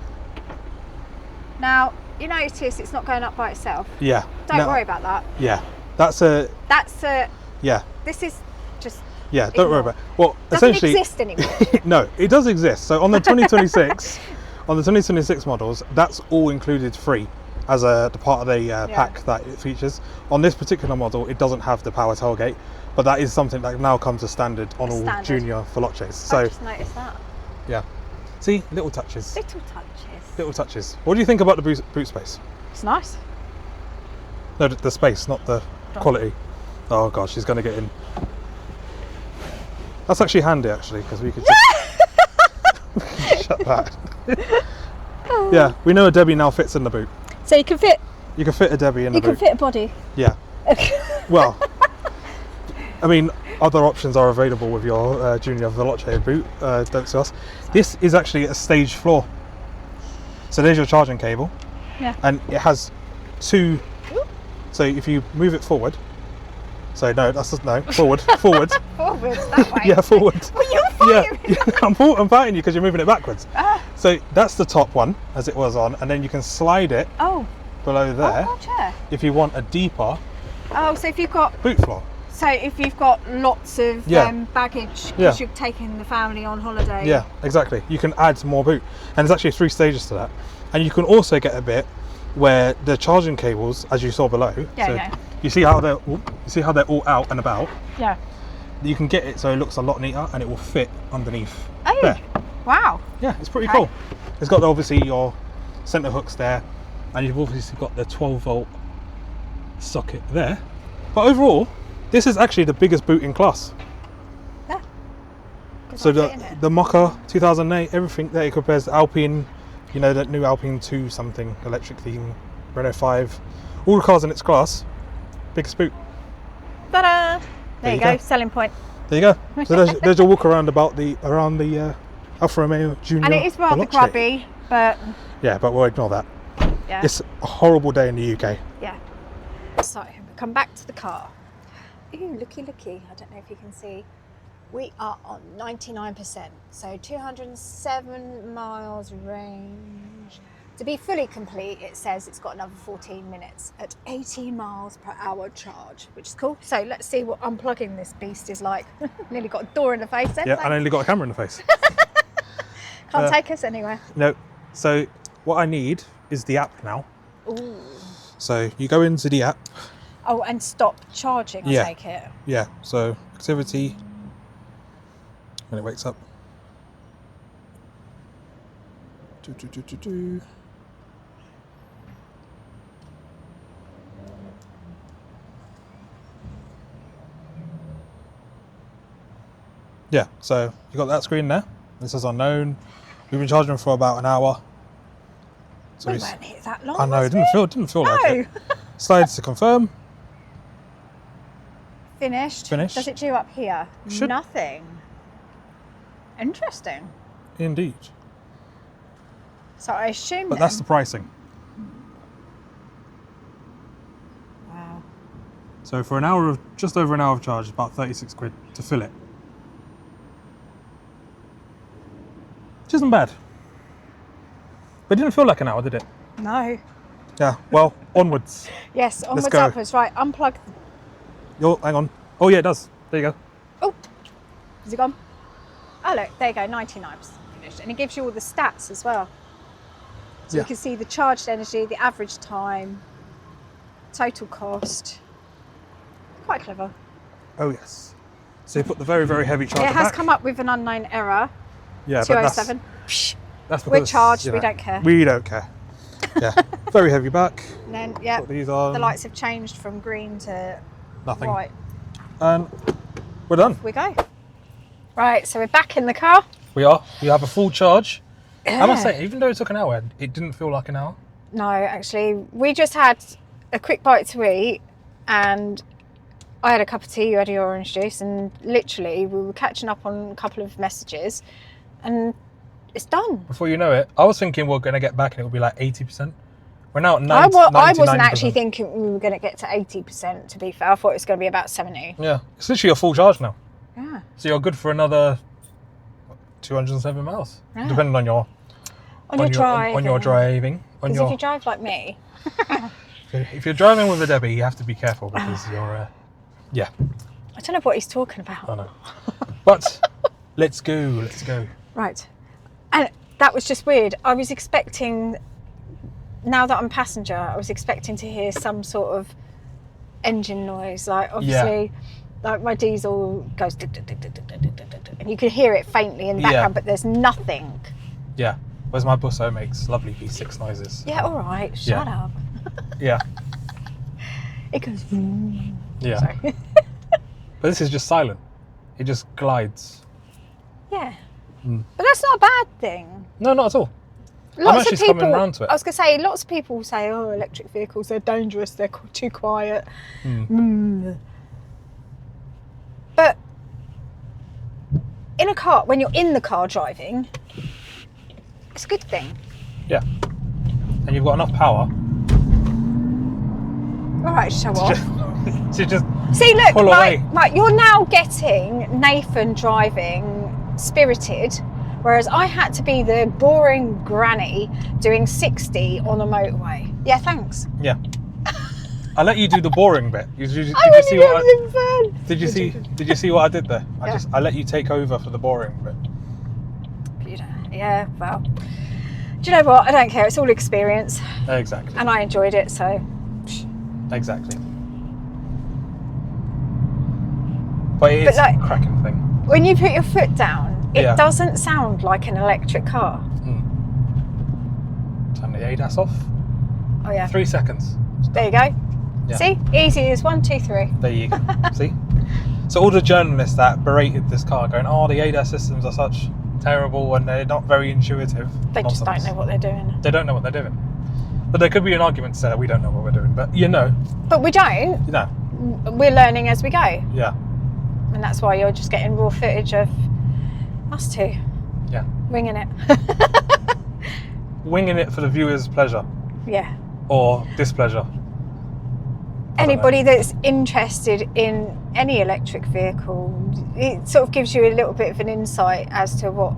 Now you notice it's not going up by itself.
Yeah.
Don't
No,
worry about that.
Yeah, that's a
That's a.
yeah,
This is just
yeah. Don't worry
Ignore.
about it. Well,
doesn't
essentially,
exist anymore.
no, it does exist. So on the 2026, on the 2026 models, that's all included free as the part of the pack that it features. On this particular model, it doesn't have the power tailgate, but that is something that now comes as standard on all
Standard.
Junior Veloces.
I
So
just noticed that.
yeah, see, little touches,
Little touches.
little touches. What do you think about the boot space?
It's nice.
No, the space, not the quality. Oh gosh, she's going to get in. That's actually handy, actually, because we could just shut that. Yeah, we know a Debbie now fits in the boot.
So you can fit.
You can fit a Debbie in the
You can
boot.
fit a body.
Yeah. Well, I mean, other options are available with your Junior Veloce boot. Don't sue us. This is actually a stage floor. So there's your charging cable.
Yeah.
And it has two. So if you move it forward. So no, that's just no forward, forward.
Forwards that way.
Yeah, forward.
Well, you're
Yeah,
firing.
I'm fighting you because you're moving it backwards.
Ah.
So that's the top one as it was on, and then you can slide it
Oh.
below there
Oh, gotcha.
if you want a deeper
Oh, so if you've got
boot floor.
lots of
Yeah.
baggage because
Yeah.
you're taking the family on holiday.
Yeah, exactly. You can add more boot, and there's actually 3 stages to that. And you can also get a bit where the charging cables, as you saw below.
Yeah,
so
yeah.
You see how they're all out and about.
Yeah.
You can get it so it looks a lot neater, and it will fit underneath.
Oh.
There.
Wow.
Yeah, it's pretty
Okay.
cool. It's got obviously your center hooks there, and you've obviously got the 12-volt socket there. But overall, this is actually the biggest boot in class.
Yeah. Good
So
idea, innit?
the Mocha 2008, everything there, it compares to Alpine, you know, that new Alpine 2 something electric theme, Renault 5, all the cars in its class, biggest boot.
Ta-da! There you
you
go.
go.
Selling point.
There you go. So there's your walk around around the Alfa Romeo Junior.
And it is rather
Veloce.
grubby, but
Yeah, but we'll ignore that.
yeah.
It's a horrible day in the UK.
Yeah. So, come back to the car. Ooh, looky. I don't know if you can see. We are on 99%. So 207 miles range. To be fully complete, it says it's got another 14 minutes at 18 miles per hour charge, which is cool. So let's see what unplugging this beast is like. Nearly got a door in the face then.
Yeah, I only got a camera in the face.
Can't take us anywhere.
No. So what I need is the app now.
Ooh.
So you go into the app.
Oh, and stop charging, I take it.
Yeah. So activity. When it wakes up. Yeah, so you got that screen there. This is unknown. We've been charging for about an hour. So
we weren't here that long.
I know,
was
it didn't feel like it.
No.
Slide to confirm.
Finished.
Finished.
Does it do up here?
Should-
Nothing. Interesting.
Indeed.
So I assume.
But that's the pricing.
Wow.
So for just over an hour of charge, it's about 36 quid to fill it. Which isn't bad. But it didn't feel like an hour, did it?
No.
Yeah, well, onwards.
Yes, onwards,
go.
upwards. Right, unplug.
Hang on. Oh yeah, it does. There you go.
Oh, is it gone? Oh look, there you go, 99% finished. And it gives you all the stats as well. So
Yeah.
you can see the charged energy, the average time, total cost. Quite clever.
Oh yes. So you put the very, very heavy charger
It has
back.
come up with an unknown error.
Yeah, but
207. Psh,
that's because
we're charged, we don't care.
We don't care. Yeah. Very heavy back.
And then, yeah,
Put these on.
the lights have changed from green to
Nothing.
white.
And we're done.
We go. Right, so we're back in the car.
We are. We have a full charge. I must
Yeah.
say, even though it took an hour, it didn't feel like an hour.
No, actually, we just had a quick bite to eat and I had a cup of tea, you had your orange juice, and literally we were catching up on a couple of messages and it's done.
Before you know it, I was thinking we're going to get back and it would be like 80%. We're now at 90,
I wasn't
99%.
actually thinking we were going to get to 80%, to be fair. I thought it was going to be about 70.
Yeah, it's literally a full charge now.
Yeah.
So you're good for another 207 miles,
Yeah.
depending on your
drive.
on your driving. On
Because
your
if you drive like me,
if you're driving with a Debbie, you have to be careful because you're yeah,
I don't know what he's talking about.
I know. But let's go.
Right. And that was just weird. I was expecting, now that I'm passenger, I was expecting to hear some sort of engine noise. Like, obviously, like my diesel goes, tick, tick, tick, tick, tick, tick, tick, tick, tick, and you can hear it faintly in the background, but there's nothing.
Yeah. Whereas my Busso makes lovely V6 noises.
Yeah, all right. Shut up.
Yeah.
It goes.
Yeah.
Sorry.
But this is just silent. It just glides.
Yeah. But that's not a bad thing.
No, not at all.
Lots
actually
of people,
coming round to it.
I was going to say, lots of people say, oh, electric vehicles, they're dangerous, they're too quiet. But in a car, when you're in the car driving, it's a good thing.
Yeah. And you've got enough power
All right, show off.
to just
See, look,
pull away.
right, you're now getting Nathan driving spirited, whereas I had to be the boring granny doing 60 on a motorway. Yeah, thanks.
Yeah. I let you do the boring bit. Did you
I
see
wouldn't
what
do anything fun.
Did you see what I did there?
Yeah.
I let you take over for the boring bit.
Yeah, well, do you know what? I don't care. It's all experience,
Exactly.
and I enjoyed it. So,
Exactly. But it is
like-
a cracking thing.
when you put your foot down, it
Yeah.
doesn't sound like an electric car.
Turn the ADAS off.
Oh yeah.
3 seconds.
There you go.
Yeah.
See, easy as 1, 2, 3.
There you go. See? So all the journalists that berated this car going, oh, the ADAS systems are such terrible and they're not very intuitive.
They just don't
Nonsense.
know what they're doing.
They don't know what they're doing. But there could be an argument to say that we don't know what we're doing. But you know,
But we don't. We're learning as we go,
Yeah.
and that's why you're just getting raw footage of us two
Yeah.
winging it.
Winging it for the viewer's pleasure
Yeah.
or displeasure.
anybody that's interested in any electric vehicle, it sort of gives you a little bit of an insight as to what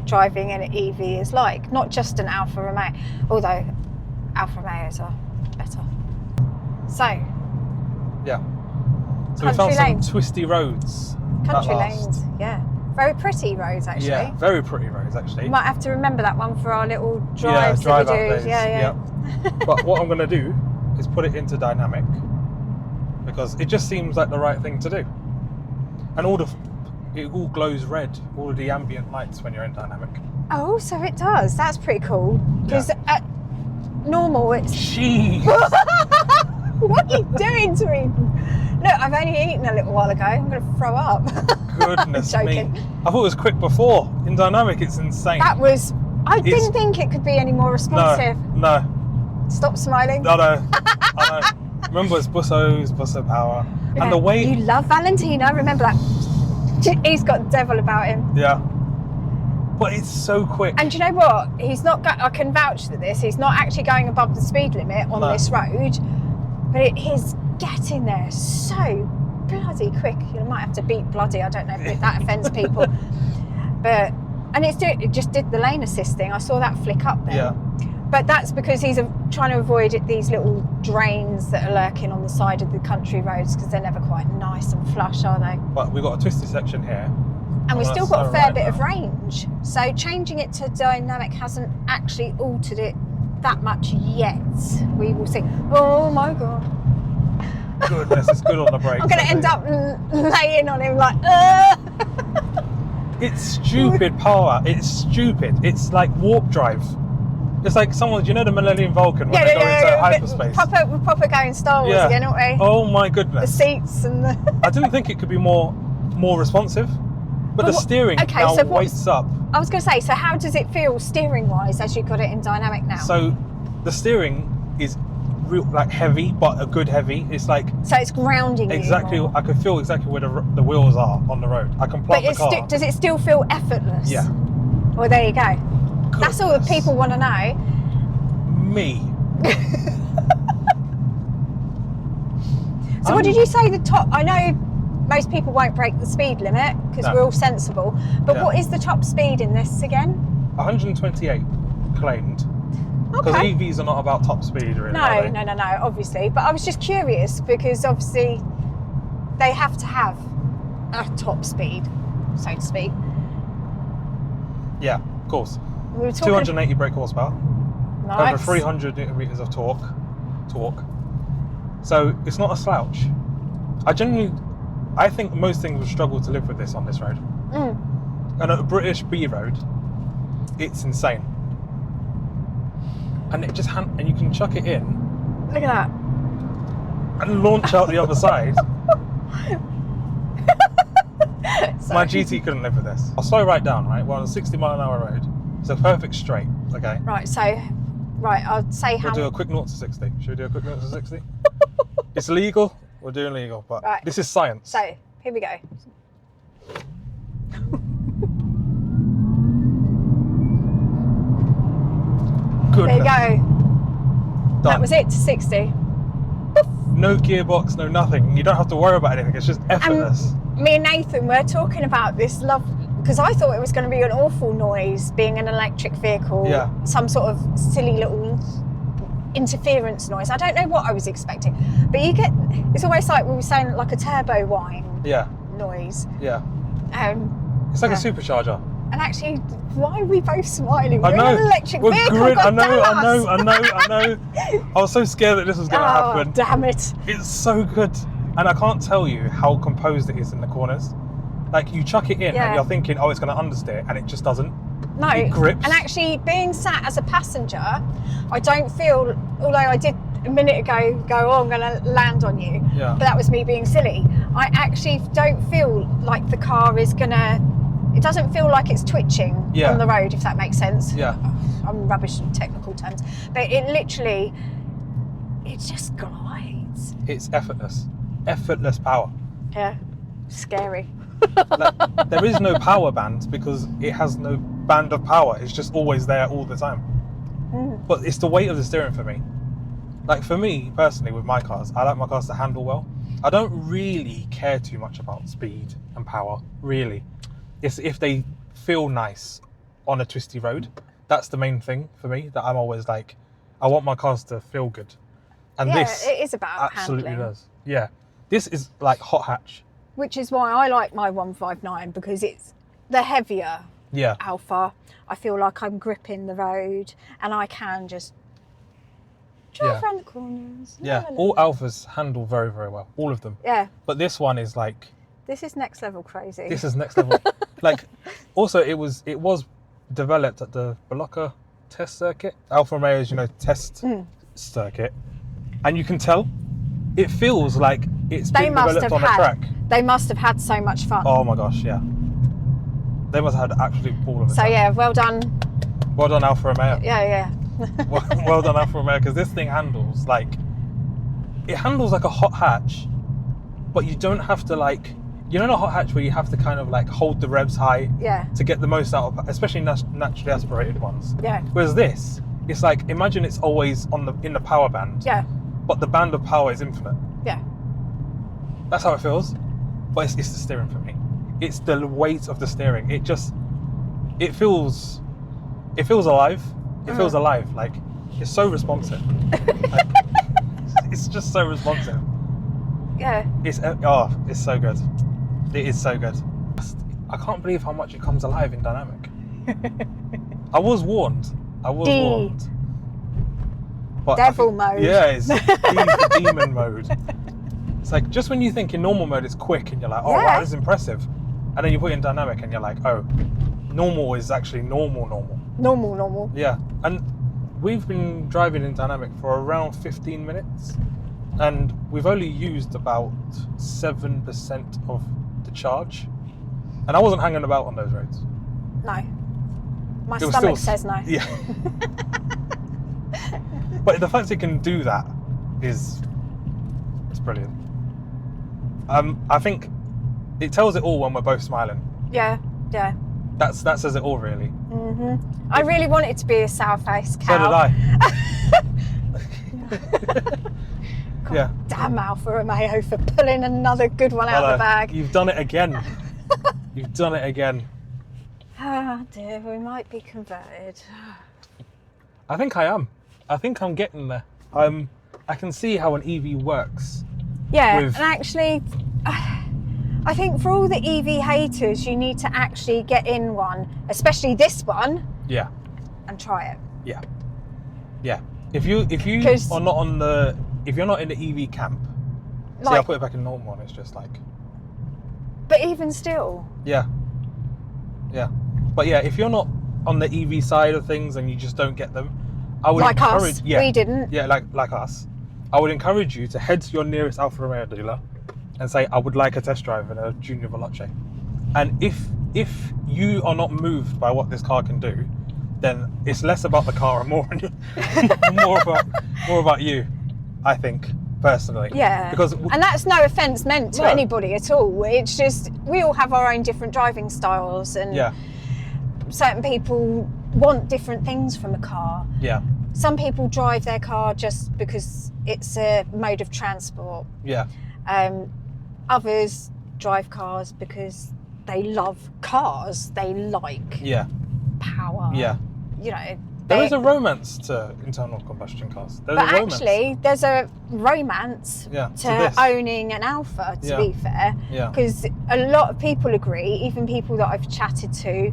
driving an EV is like. Not just an Alfa Romeo, although Alfa Romeos are better. So,
Yeah. So we
Country
found some
lanes.
twisty roads.
country
at last.
lanes, yeah. Very pretty roads, actually.
Yeah, very pretty roads actually.
We might have to remember that one for our little drives
drive
that we
out
do.
days.
Yeah.
But what I'm going to do is put it into dynamic because it just seems like the right thing to do. And it all glows red, all of the ambient lights when you're in dynamic.
Oh, so it does. That's pretty cool. Because at normal, it's...
Jeez!
What are you doing to me? Look, I've only eaten a little while ago. I'm going to throw up.
Goodness me.
Joking.
I thought it was quick before. In dynamic, it's insane.
That was... I didn't think it could be any more responsive.
No.
Stop smiling.
I know. Remember, it's Busso power.
Yeah.
And the way...
You love Valentino, remember that. He's got devil about him.
Yeah. But it's so quick.
And do you know what? He's not. I can vouch for this. He's not actually going above the speed limit on this road, but he's getting there so bloody quick. You might have to beat bloody. I don't know if that offends people, but it just did the lane assisting. I saw that flick up there.
Yeah.
But that's because he's trying to avoid these little drains that are lurking on the side of the country roads because they're never quite nice and flush, are they?
But we've got a twisty section here.
And we've still
that's
got a
so
fair
right
bit
now.
of range. So changing it to dynamic hasn't actually altered it that much yet. We will see. Oh my God.
Goodness, it's good on the brakes.
I'm going to
isn't
end
it?
up laying on him like,
It's stupid power. It's stupid. It's like warp drive. It's like someone, you know the Millennium Falcon when they go into hyperspace?
We're proper going Star Wars again, aren't we?
Oh my
The
goodness.
seats and the...
I didn't think it could be more responsive, but the steering now weights up.
I was going to say, so how does it feel steering-wise as you've got it in dynamic now?
So the steering is real, like heavy, but a good heavy. It's like
So it's grounding
exactly.
you more.
I can feel exactly where the wheels are on the road. I can plug the car.
Does it still feel effortless?
Yeah.
Well, there you go. That's all that people want to know.
Me.
So what did you say the top... I know most people won't break the speed limit because
No.
we're all sensible, but
Yeah.
what is the top speed in this again?
128 claimed. Because
Okay.
EVs are not about top speed, really.
No,
are they?
no, obviously. But I was just curious because obviously they have to have a top speed, so to speak.
Yeah, of course.
We were talking
280 brake horsepower.
nice.
Over 300 newton meters of torque. So it's not a slouch. I think most things would struggle to live with this on this road. And at a British B road, it's insane. And it just and you can chuck it in
Look at that.
and launch out the other side. My GT couldn't live with this. I'll slow right down, right? We're on a 60-mile-an-hour road. It's a perfect straight, okay?
Right, I'll say how...
We'll do a quick 0 to 60. Should we do a quick 0 to 60? It's legal. We're doing legal, but
Right.
this is science.
So, here we go.
Goodness.
There you go.
Done.
That was it to 60.
No gearbox, no nothing. You don't have to worry about anything. It's just effortless.
Me and Nathan were talking about this love because I thought it was going to be an awful noise being an electric vehicle.
Yeah.
Some sort of silly little interference noise. I don't know what I was expecting, but it's almost like we were saying like a turbo whine
Yeah,
noise.
yeah. It's like a supercharger.
And actually, why are we both smiling?
I
We're
know.
in an electric
We're
vehicle.
grid- I
God
know.
damn us.
I know. I was so scared that this was going to
Oh,
happen.
damn it.
It's so good. And I can't tell you how composed it is in the corners. Like, you chuck it in
Yeah.
and you're thinking, oh, it's going to understeer, and it just doesn't.
No,
It grips.
and actually being sat as a passenger, I don't feel, although I did a minute ago go, oh, I'm going to land on you,
Yeah.
but that was me being silly. I actually don't feel like the car is going to, it doesn't feel like it's twitching
Yeah.
on the road, if that makes sense.
Yeah.
I'm rubbish in technical terms, but it just glides.
It's effortless. Effortless power.
Yeah, scary.
Like, there is no power band because it has no band of power. It's just always there all the time. But it's the weight of the steering for me. Like for me personally, with my cars, I like my cars to handle well. I don't really care too much about speed and power, really. It's if they feel nice on a twisty road. That's the main thing for me, that I'm always like, I want my cars to feel good. And
Yeah,
this
it is about
absolutely
handling.
does. Yeah. This is like hot hatch.
Which is why I like my 159, because it's the heavier
Yeah.
Alfa. I feel like I'm gripping the road and I can just drive
Yeah.
around the corners.
Yeah.
La, la,
All
la.
Alphas handle very, very well. All of them.
Yeah,
But this one is like,
this is next level crazy.
this is next level. Like, also it was developed at the Bologna test circuit. Alfa Romeo's, test circuit. And you can tell, it feels like it's been developed on a track.
They must have had so much fun.
Oh my gosh, yeah. They must have had an absolute ball of it.
So yeah, well done.
Well done, Alfa Romeo.
Yeah.
well done, Alfa Romeo, because this thing handles like a hot hatch, but you don't have to like, a hot hatch where you have to kind of like hold the revs high
Yeah.
to get the most out of, especially naturally aspirated ones.
Yeah.
Whereas this, it's like, imagine it's always in the power band,
Yeah.
but the band of power is infinite.
Yeah.
That's how it feels. But it's the steering for me. It's the weight of the steering. It feels alive. It feels alive. Like, it's so responsive. Like, it's just so responsive.
Yeah.
It's so good. It is so good. I can't believe how much it comes alive in dynamic. I was warned. But
Devil mode.
Yeah, it's demon mode. It's like, just when you think in normal mode it's quick and you're like, oh
Yeah.
wow, this is impressive. And then you put it in dynamic and you're like, oh, normal is actually normal.
Normal.
Yeah. And we've been driving in dynamic for around 15 minutes. And we've only used about 7% of the charge. And I wasn't hanging about on those roads.
No. My
It was
stomach
still-
says no.
Yeah. But the fact it can do that it's brilliant. I think it tells it all when we're both smiling.
Yeah.
That says it all, really.
I really want it to be a South Face
So
cow.
did I. Yeah.
Damn Alfa Romeo for pulling another good one out of
Hello.
the bag.
You've done it again. You've done it again.
Oh dear, we might be converted.
I think I am. I think I'm getting there. I can see how an EV works.
Yeah,
With-
and actually, I think for all the EV haters, you need to actually get in one, especially this one,
Yeah.
and try it.
Yeah. If you
'Cause-
are if you're not in the EV camp, see, I'll
Like,
put it back in normal and it's just like,
but even still,
yeah. But yeah, if you're not on the EV side of things and you just don't get them, I would
like
encourage.
us,
Yeah,
we didn't.
Yeah, like us. I would encourage you to head to your nearest Alfa Romeo dealer and say, I would like a test drive in a Junior Veloce. And if you are not moved by what this car can do, then it's less about the car and more about you, I think, personally.
Yeah,
Because
and that's no offence meant to
No.
anybody at all. It's just we all have our own different driving styles, and
yeah,
certain people want different things from a car.
yeah,
Some people drive their car just because it's a mode of transport.
yeah,
Others drive cars because they love cars. They like
yeah,
power.
yeah.
You know.
There is a romance to internal combustion cars. There's
But
a romance.
actually, there's a romance
Yeah, to
to
this.
owning an Alfa, to
Yeah.
be fair.
Yeah.
Because a lot of people agree, even people that I've chatted to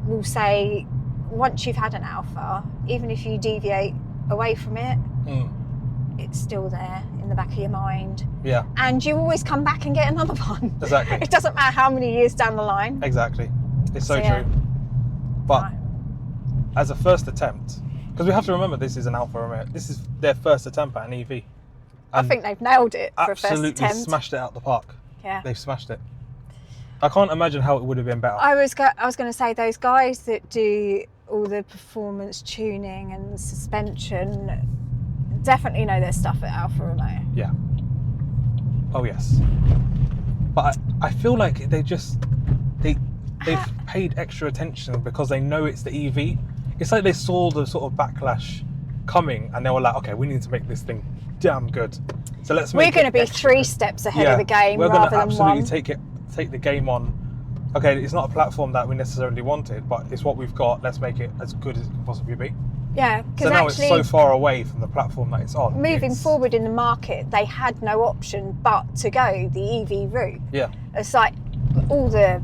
will say, once you've had an Alfa, even if you deviate away from it,
Mm,
it's still there in the back of your mind.
yeah,
And you always come back and get another one.
exactly.
It doesn't matter how many years down the line.
Exactly. It's so
So, yeah.
true. But
Right.
as a first attempt, because we have to remember this is an Alfa Romeo. This is their first attempt at an EV.
I
And
think they've nailed it for a first
absolutely
attempt.
smashed it out the park.
Yeah.
They've smashed it. I can't imagine how it would have been better.
I was going to say those guys that do all the performance tuning and suspension definitely know their stuff at Alfa Romeo.
Yeah. Oh yes. But I feel like they've paid extra attention because they know it's the EV. It's like they saw the sort of backlash coming, and they were like, okay, we need to make this thing damn good. So let's
We're
make
going to
it
be
extra
3
good.
steps ahead of the game
we're
rather
gonna
than
absolutely
one.
take the game on. Okay, it's not a platform that we necessarily wanted, but it's what we've got. Let's make it as good as it can possibly be.
Yeah,
So
because
now
actually,
it's so far away from the platform that it's on.
moving
It's-
forward in the market, they had no option but to go the EV route.
Yeah,
It's like all the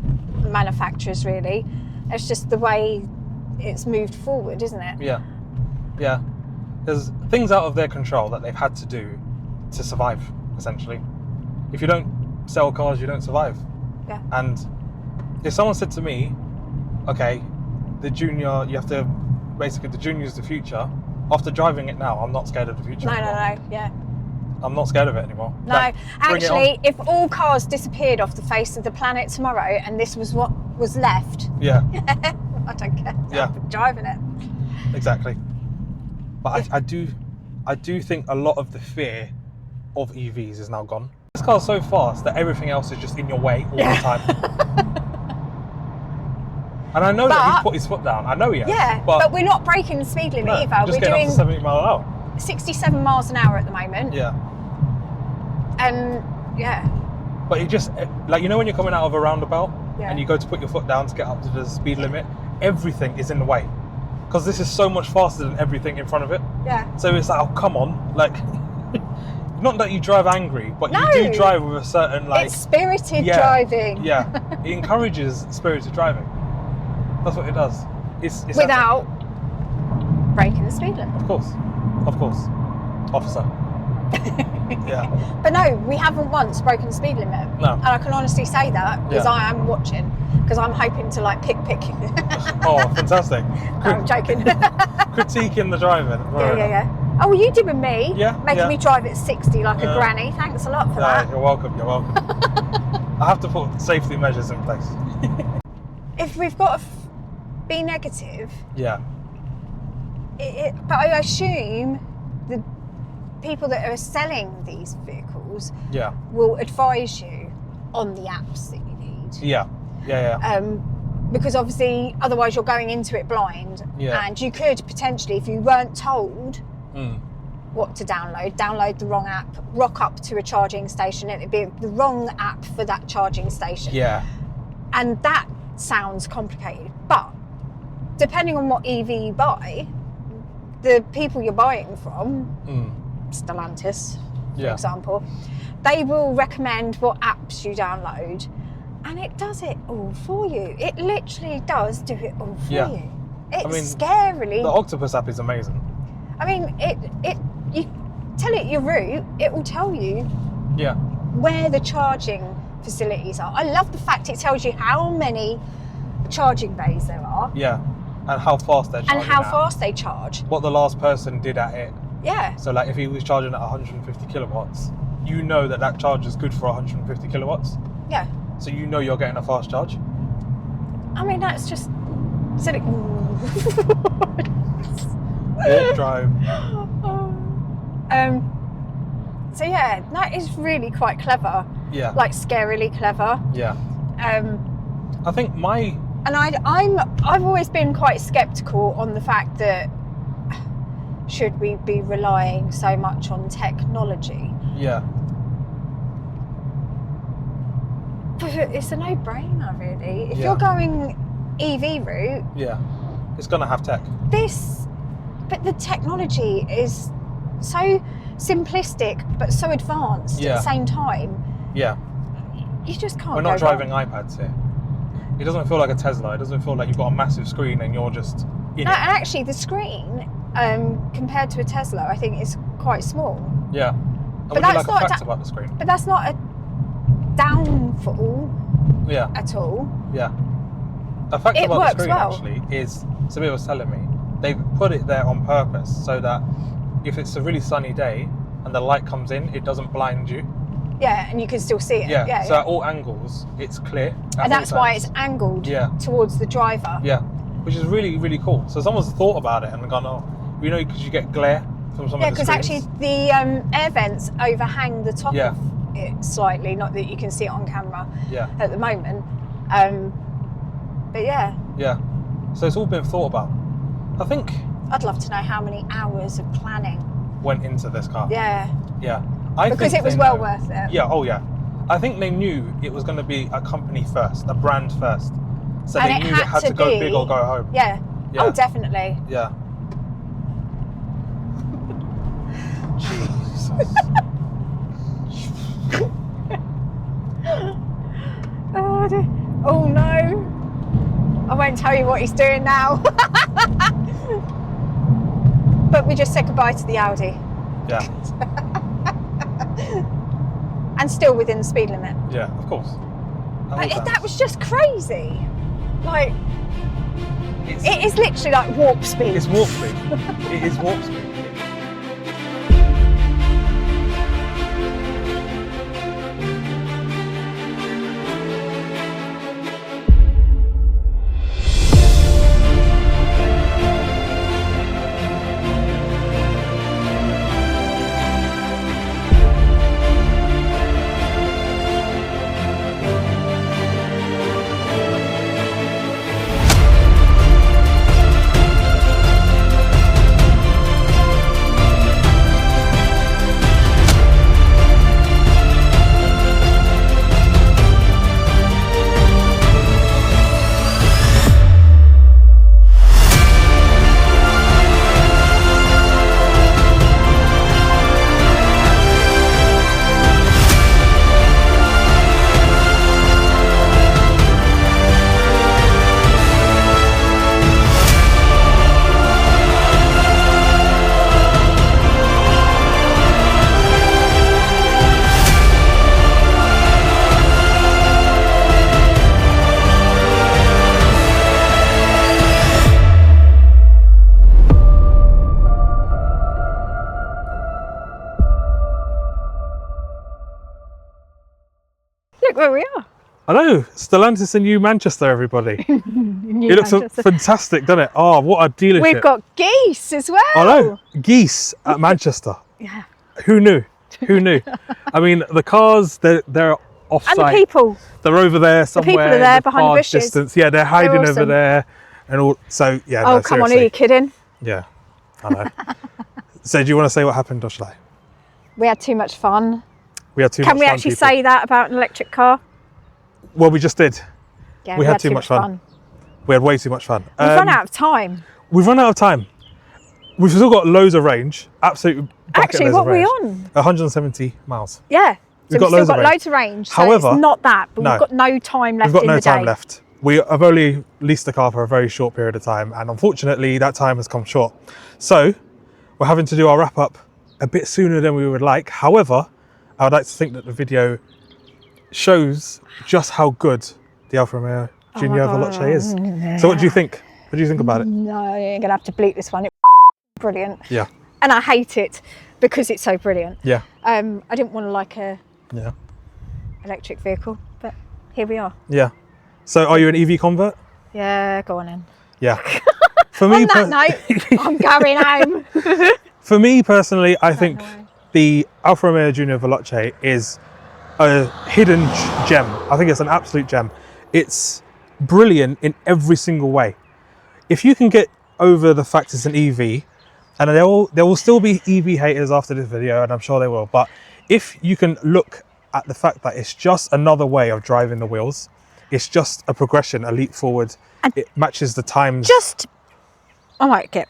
manufacturers, really. It's just the way it's moved forward, isn't it?
yeah. There's things out of their control that they've had to do to survive, essentially. If you don't sell cars, you don't survive.
Yeah.
And if someone said to me, okay, the Junior, you have to, basically the Junior's the future, after driving it now, I'm not scared of the future
No,
anymore.
yeah.
I'm not scared of it anymore.
No,
Like, bring it
actually,
on.
if all cars disappeared off the face of the planet tomorrow and this was what was left,
Yeah,
I don't care.
Yeah.
I'll be driving it.
exactly. But I do think a lot of the fear of EVs is now gone. This car's so fast that everything else is just in your way all the time. And I know that he's
But-
put his foot down. I know he has.
Yeah, but we're not breaking the speed limit
no,
either.
just
We're
getting
doing
up to 70 mile an hour.
67 miles an hour at the moment.
Yeah.
And yeah,
But it just, like, you know when you're coming out of a roundabout
Yeah.
and you go to put your foot down to get up to the speed limit, everything is in the way. Because this is so much faster than everything in front of it.
yeah.
So it's like, oh, come on. Like, not that you drive angry, but
No.
you do drive with a certain, like...
It's spirited
yeah,
driving.
Yeah. It encourages spirited driving. That's what it does. It's
Without breaking the speed limit.
Of course. Officer. Yeah.
But no, we haven't once broken the speed limit.
No.
And I can honestly say that because
Yeah.
I am watching. Because I'm hoping to like pick.
Oh, fantastic.
I'm joking.
Critiquing the driving.
Yeah. Oh, well, you did with me.
Yeah,
Making
yeah.
me drive at 60 like a
Yeah.
granny. Thanks a lot for
Yeah,
that.
you're welcome. I have to put safety measures in place.
If we've got to be negative,
Yeah.
but I assume the people that are selling these vehicles
Yeah.
will advise you on the apps that you need.
Yeah.
Because obviously otherwise you're going into it blind,
Yeah.
and you could potentially, if you weren't told
Mm.
what to download the wrong app, rock up to a charging station, and it'd be the wrong app for that charging station.
Yeah.
And that sounds complicated, but depending on what EV you buy, the people you're buying from, Stellantis, for
Yeah.
example, they will recommend what apps you download, and it does it all for you. It literally does do it all for
Yeah.
you. It's
I mean,
scarily.
The Octopus app is amazing.
I mean, you tell it your route, it will tell you
Yeah.
where the charging facilities are. I love the fact it tells you how many charging bays there are
Yeah. And how fast they're charging
and how
at.
fast they charge.
What the last person did at it.
Yeah.
So, like, if he was charging at 150 kilowatts, you know that charge is good for 150 kilowatts.
Yeah.
So you know you're getting a fast charge.
I mean, that's just silly.
Walk, drive.
So yeah, that is really quite clever.
Yeah.
Like scarily clever.
Yeah. I think
And I've always been quite sceptical on the fact that should we be relying so much on technology?
Yeah.
But it's a no-brainer, really. If
Yeah.
you're going EV route,
Yeah. It's gonna have tech.
but the technology is so simplistic but so advanced at
Yeah.
the same time.
Yeah.
You just can't.
We're not
go
driving
wrong.
iPads here. It doesn't feel like a Tesla. It doesn't feel like you've got a massive screen and you're just in
No,
it.
and actually, the screen compared to a Tesla, I think is quite small.
Yeah. And
But
would you
that's
like a
not
fact about the screen?
But that's not a downfall
Yeah.
at all.
Yeah. A fact
It
about
works
the screen
well.
actually is, Saber was telling me, they've put it there on purpose so that if it's a really sunny day and the light comes in, it doesn't blind you.
Yeah, and you can still see it.
Yeah. So at all angles, it's clear. at
and that's
all
why
times.
it's angled
Yeah.
towards the driver.
Yeah. Which is really, really cool. So someone's thought about it and gone, oh, you know, because you get glare from some
Yeah,
of the
because
screens.
actually the air vents overhang the top
Yeah.
of it slightly, not that you can see it on camera
Yeah.
at the moment. But yeah,
Yeah. So it's all been thought about. I think
I'd love to know how many hours of planning
went into this car.
Yeah.
I
Because
think
it was
they
well
know.
worth it.
Yeah, oh yeah. I think they knew it was going to be a company first, a brand first. So
And
they
it
knew it
had
had
to
to go
be-
big or go home.
Yeah.
Yeah.
Oh, definitely.
Yeah. Jesus.
Oh, dear. Oh no. I won't tell you what he's doing now. But we just said goodbye to the Audi.
Yeah.
And still within the speed limit.
Yeah, of course.
That was just crazy. Like, it is literally like warp speed.
It's warp speed. It is warp speed.
Look where we are.
Hello, Stellantis You Manchester, everybody.
New
It looks
Manchester.
fantastic, doesn't it? Oh, what a dealership.
We've got geese as well.
Hello, geese at Manchester.
Yeah.
Who knew? Who knew? I mean, the cars, they're off-site.
And the people.
They're over there somewhere.
people are
in
there
the
behind the
far
bushes.
distance. Yeah, they're hiding over
awesome.
there. And all. So, yeah,
Oh,
no,
come on, are
seriously.
you kidding?
Yeah, I know. So, do you want to say what happened, or shall I?
We had too much fun.
We had too
Can
much
we
fun,
actually
people.
say that about an electric car?
Well, we just did.
Yeah,
We had too much fun. We had way too much fun.
We've run out of time.
We've run out of time. We've still got loads of range. Absolutely.
Actually, what are we on?
170 miles.
Yeah. So
We've got
still
loads of range.
loads of range. So
However,
it's not that, but
no.
we've got no time left
We've got
in
no
the
time
day.
left. We have only leased the car for a very short period of time, and unfortunately, that time has come short. So we're having to do our wrap up a bit sooner than we would like. However, I would like to think that the video shows just how good the Alfa Romeo Junior Veloce is. So what do you think? What do you think about it?
No, you're gonna have to bleep this one. It's brilliant.
Yeah.
And I hate it because it's so brilliant.
Yeah.
I didn't want to like a
Yeah.
electric vehicle, but here we are.
Yeah. So are you an EV convert?
Yeah, go on in.
Yeah. For me,
On that note, I'm going home.
for me personally, I think the Alfa Romeo Junior Veloce is a hidden gem. I think it's an absolute gem. It's brilliant in every single way. If you can get over the fact it's an EV, and there will still be EV haters after this video, and I'm sure they will, but if you can look at the fact that it's just another way of driving the wheels, it's just a progression, a leap forward, it matches the times.
Just, I might get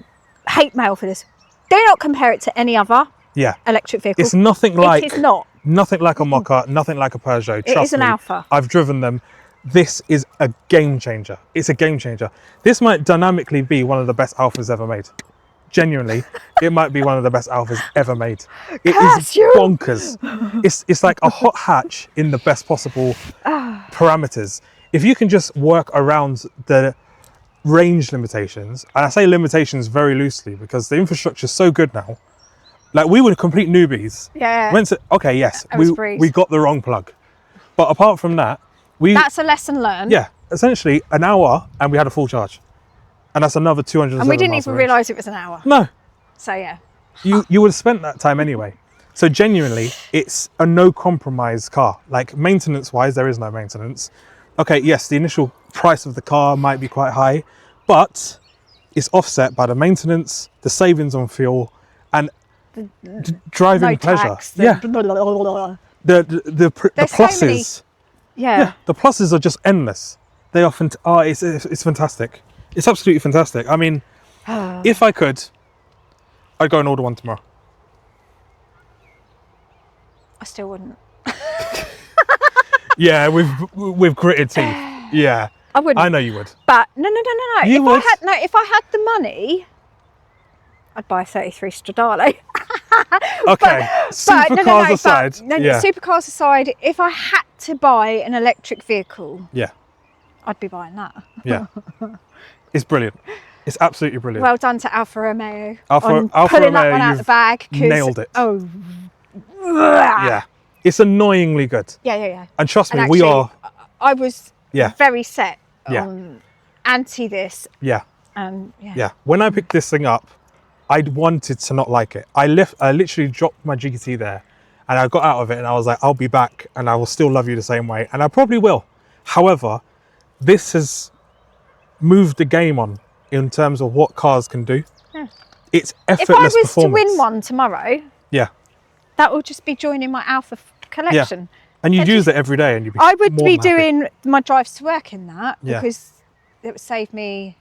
hate mail for this. Do not compare it to any other
Yeah.
electric vehicle.
It's nothing like
It is not.
nothing like a Mocha, nothing like a Peugeot.
It
Trust
is an
me,
Alfa.
I've driven them. This is a game changer. It's a game changer. This might dynamically be one of the best Alfas ever made. Genuinely, it might be one of the best Alfas ever made. It
Curse
is
you!
bonkers. It's like a hot hatch in the best possible parameters. If you can just work around the range limitations, and I say limitations very loosely because the infrastructure is so good now. Like, we were complete newbies.
Yeah.
Went to, okay, yes,
It was a breeze.
we got the wrong plug. But apart from that,
That's a lesson learned.
yeah, essentially an hour and we had a full charge. And that's another 207
And we didn't
miles
even
of range.
realise it was an hour.
No,
So yeah.
you would have spent that time anyway. So genuinely, it's a no compromise car. Like, maintenance wise, there is no maintenance. Okay, yes, the initial price of the car might be quite high, but it's offset by the maintenance, the savings on fuel, and driving
No
pleasure.
tax,
Yeah,
blah, blah, blah, blah.
the
There's so
pluses.
many- Yeah.
The pluses are just endless. They are it's fantastic. It's absolutely fantastic. I mean, if I could, I'd go and order one tomorrow.
I still wouldn't.
Yeah, with gritted teeth. Yeah,
I wouldn't.
I know you would.
But no.
You would?
If I had the money, I'd buy a 33 Stradale.
Okay, supercars aside. Yeah,
Supercars aside, if I had to buy an electric vehicle,
yeah,
I'd be buying that.
yeah. It's brilliant. It's absolutely brilliant.
Well done to Alfa Romeo.
Alfa
on pulling that
Romeo,
one out of the
you've
bag. 'Cause-
nailed it.
Oh.
Yeah, it's annoyingly good.
Yeah.
And trust me,
And
we
actually,
are.
I was
Yeah.
very set
Yeah.
on anti this.
Yeah.
And
Yeah, when I picked this thing up, I wanted to not like it. I literally dropped my GT there, and I got out of it, and I was like, I'll be back, and I will still love you the same way, and I probably will. However, this has moved the game on in terms of what cars can do.
Yeah.
It's
If I
effortless
was
performance.
to win one tomorrow,
Yeah,
that will just be joining my Alpha collection.
and you'd
That
use it every day, and you'd be.
I would
more
be
than happy.
doing my drives to work in that
Yeah.
because it would save me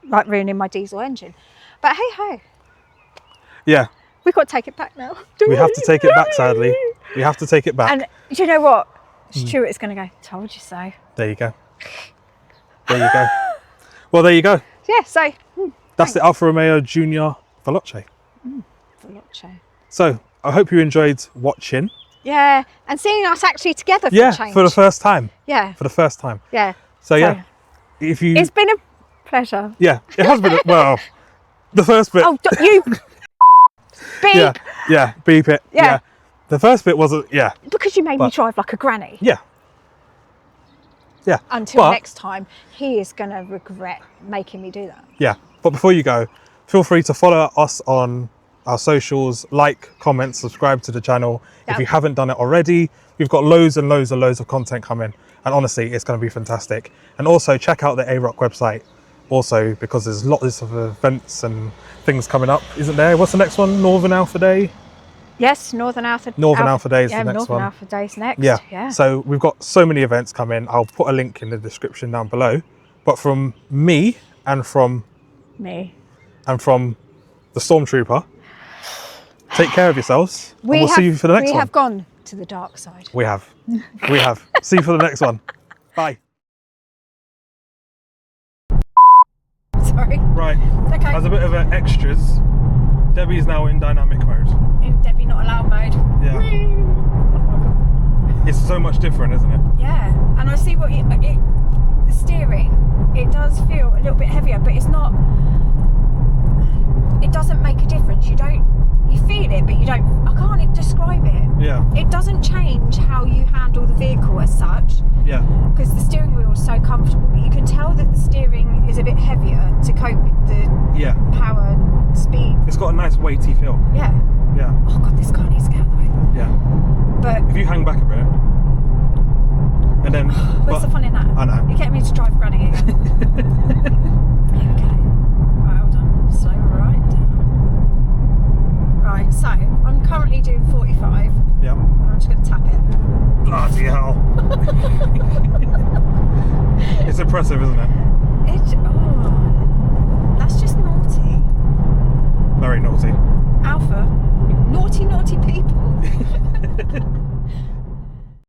like ruining my diesel engine. But hey ho,
Yeah,
we've got to take it back now.
we have to take it back. Sadly, we have to take it back.
And do you know what?
Hmm.
Stuart is going to go, told you so.
There you go. There you go. Well, there you go.
Yeah, so
That's the Alfa Romeo Junior Veloce.
Veloce.
So I hope you enjoyed watching.
Yeah, and seeing us actually together for
Yeah,
a change.
for the first time.
Yeah,
For the first time.
yeah.
So yeah, if you
It's been a pleasure.
yeah, it has been well. The first bit.
Oh, you beep,
Yeah, beep it.
Yeah.
The first bit wasn't. Yeah,
because you made me
But-
drive like a granny.
yeah.
Until
But-
next time, he is going to regret making me do that.
Yeah. But before you go, feel free to follow us on our socials, like, comment, subscribe to the channel. If
Yep.
you haven't done it already, we've got loads and loads and loads of content coming. And honestly, it's going to be fantastic. And also check out the AROC website also, because there's lots of events and things coming up, isn't there? What's the next one? Northern Alpha Day?
Yes, Northern Alpha.
Northern Alpha Day is
yeah,
the next
Northern
one.
Alpha Day's next.
Yeah.
Yeah.
So we've got so many events coming. I'll put a link in the description down below. But from me and from
Me.
the Stormtrooper, take care of yourselves. And we'll see you for the next
we
one.
have gone to the dark side.
We have. We have. See you for the next one. Bye.
Sorry.
Right.
Okay.
As a bit of an extras, Debbie's now in dynamic mode.
In Debbie not allowed mode.
Yeah. It's so much different, isn't it?
Yeah, and I see what the steering. It does feel a little bit heavier, but it's not. It doesn't make a difference. You feel it, but you don't. I can't describe it.
Yeah.
It doesn't change how you handle the vehicle as such,
Yeah.
because the steering wheel is so comfortable. But you can tell that the steering is a bit heavier to cope with the
Yeah.
power and speed.
It's got a nice weighty feel.
Yeah.
Yeah.
Oh god, this car needs to get out of the way.
Yeah.
But
If you hang back a bit, and then.
where's the fun in that?
I know.
You're getting me to drive granny again. Okay. Right, hold on. Slow right down. Right, so I'm currently doing 45
Yeah.
and I'm just going to tap it.
Bloody hell. It's impressive, isn't it?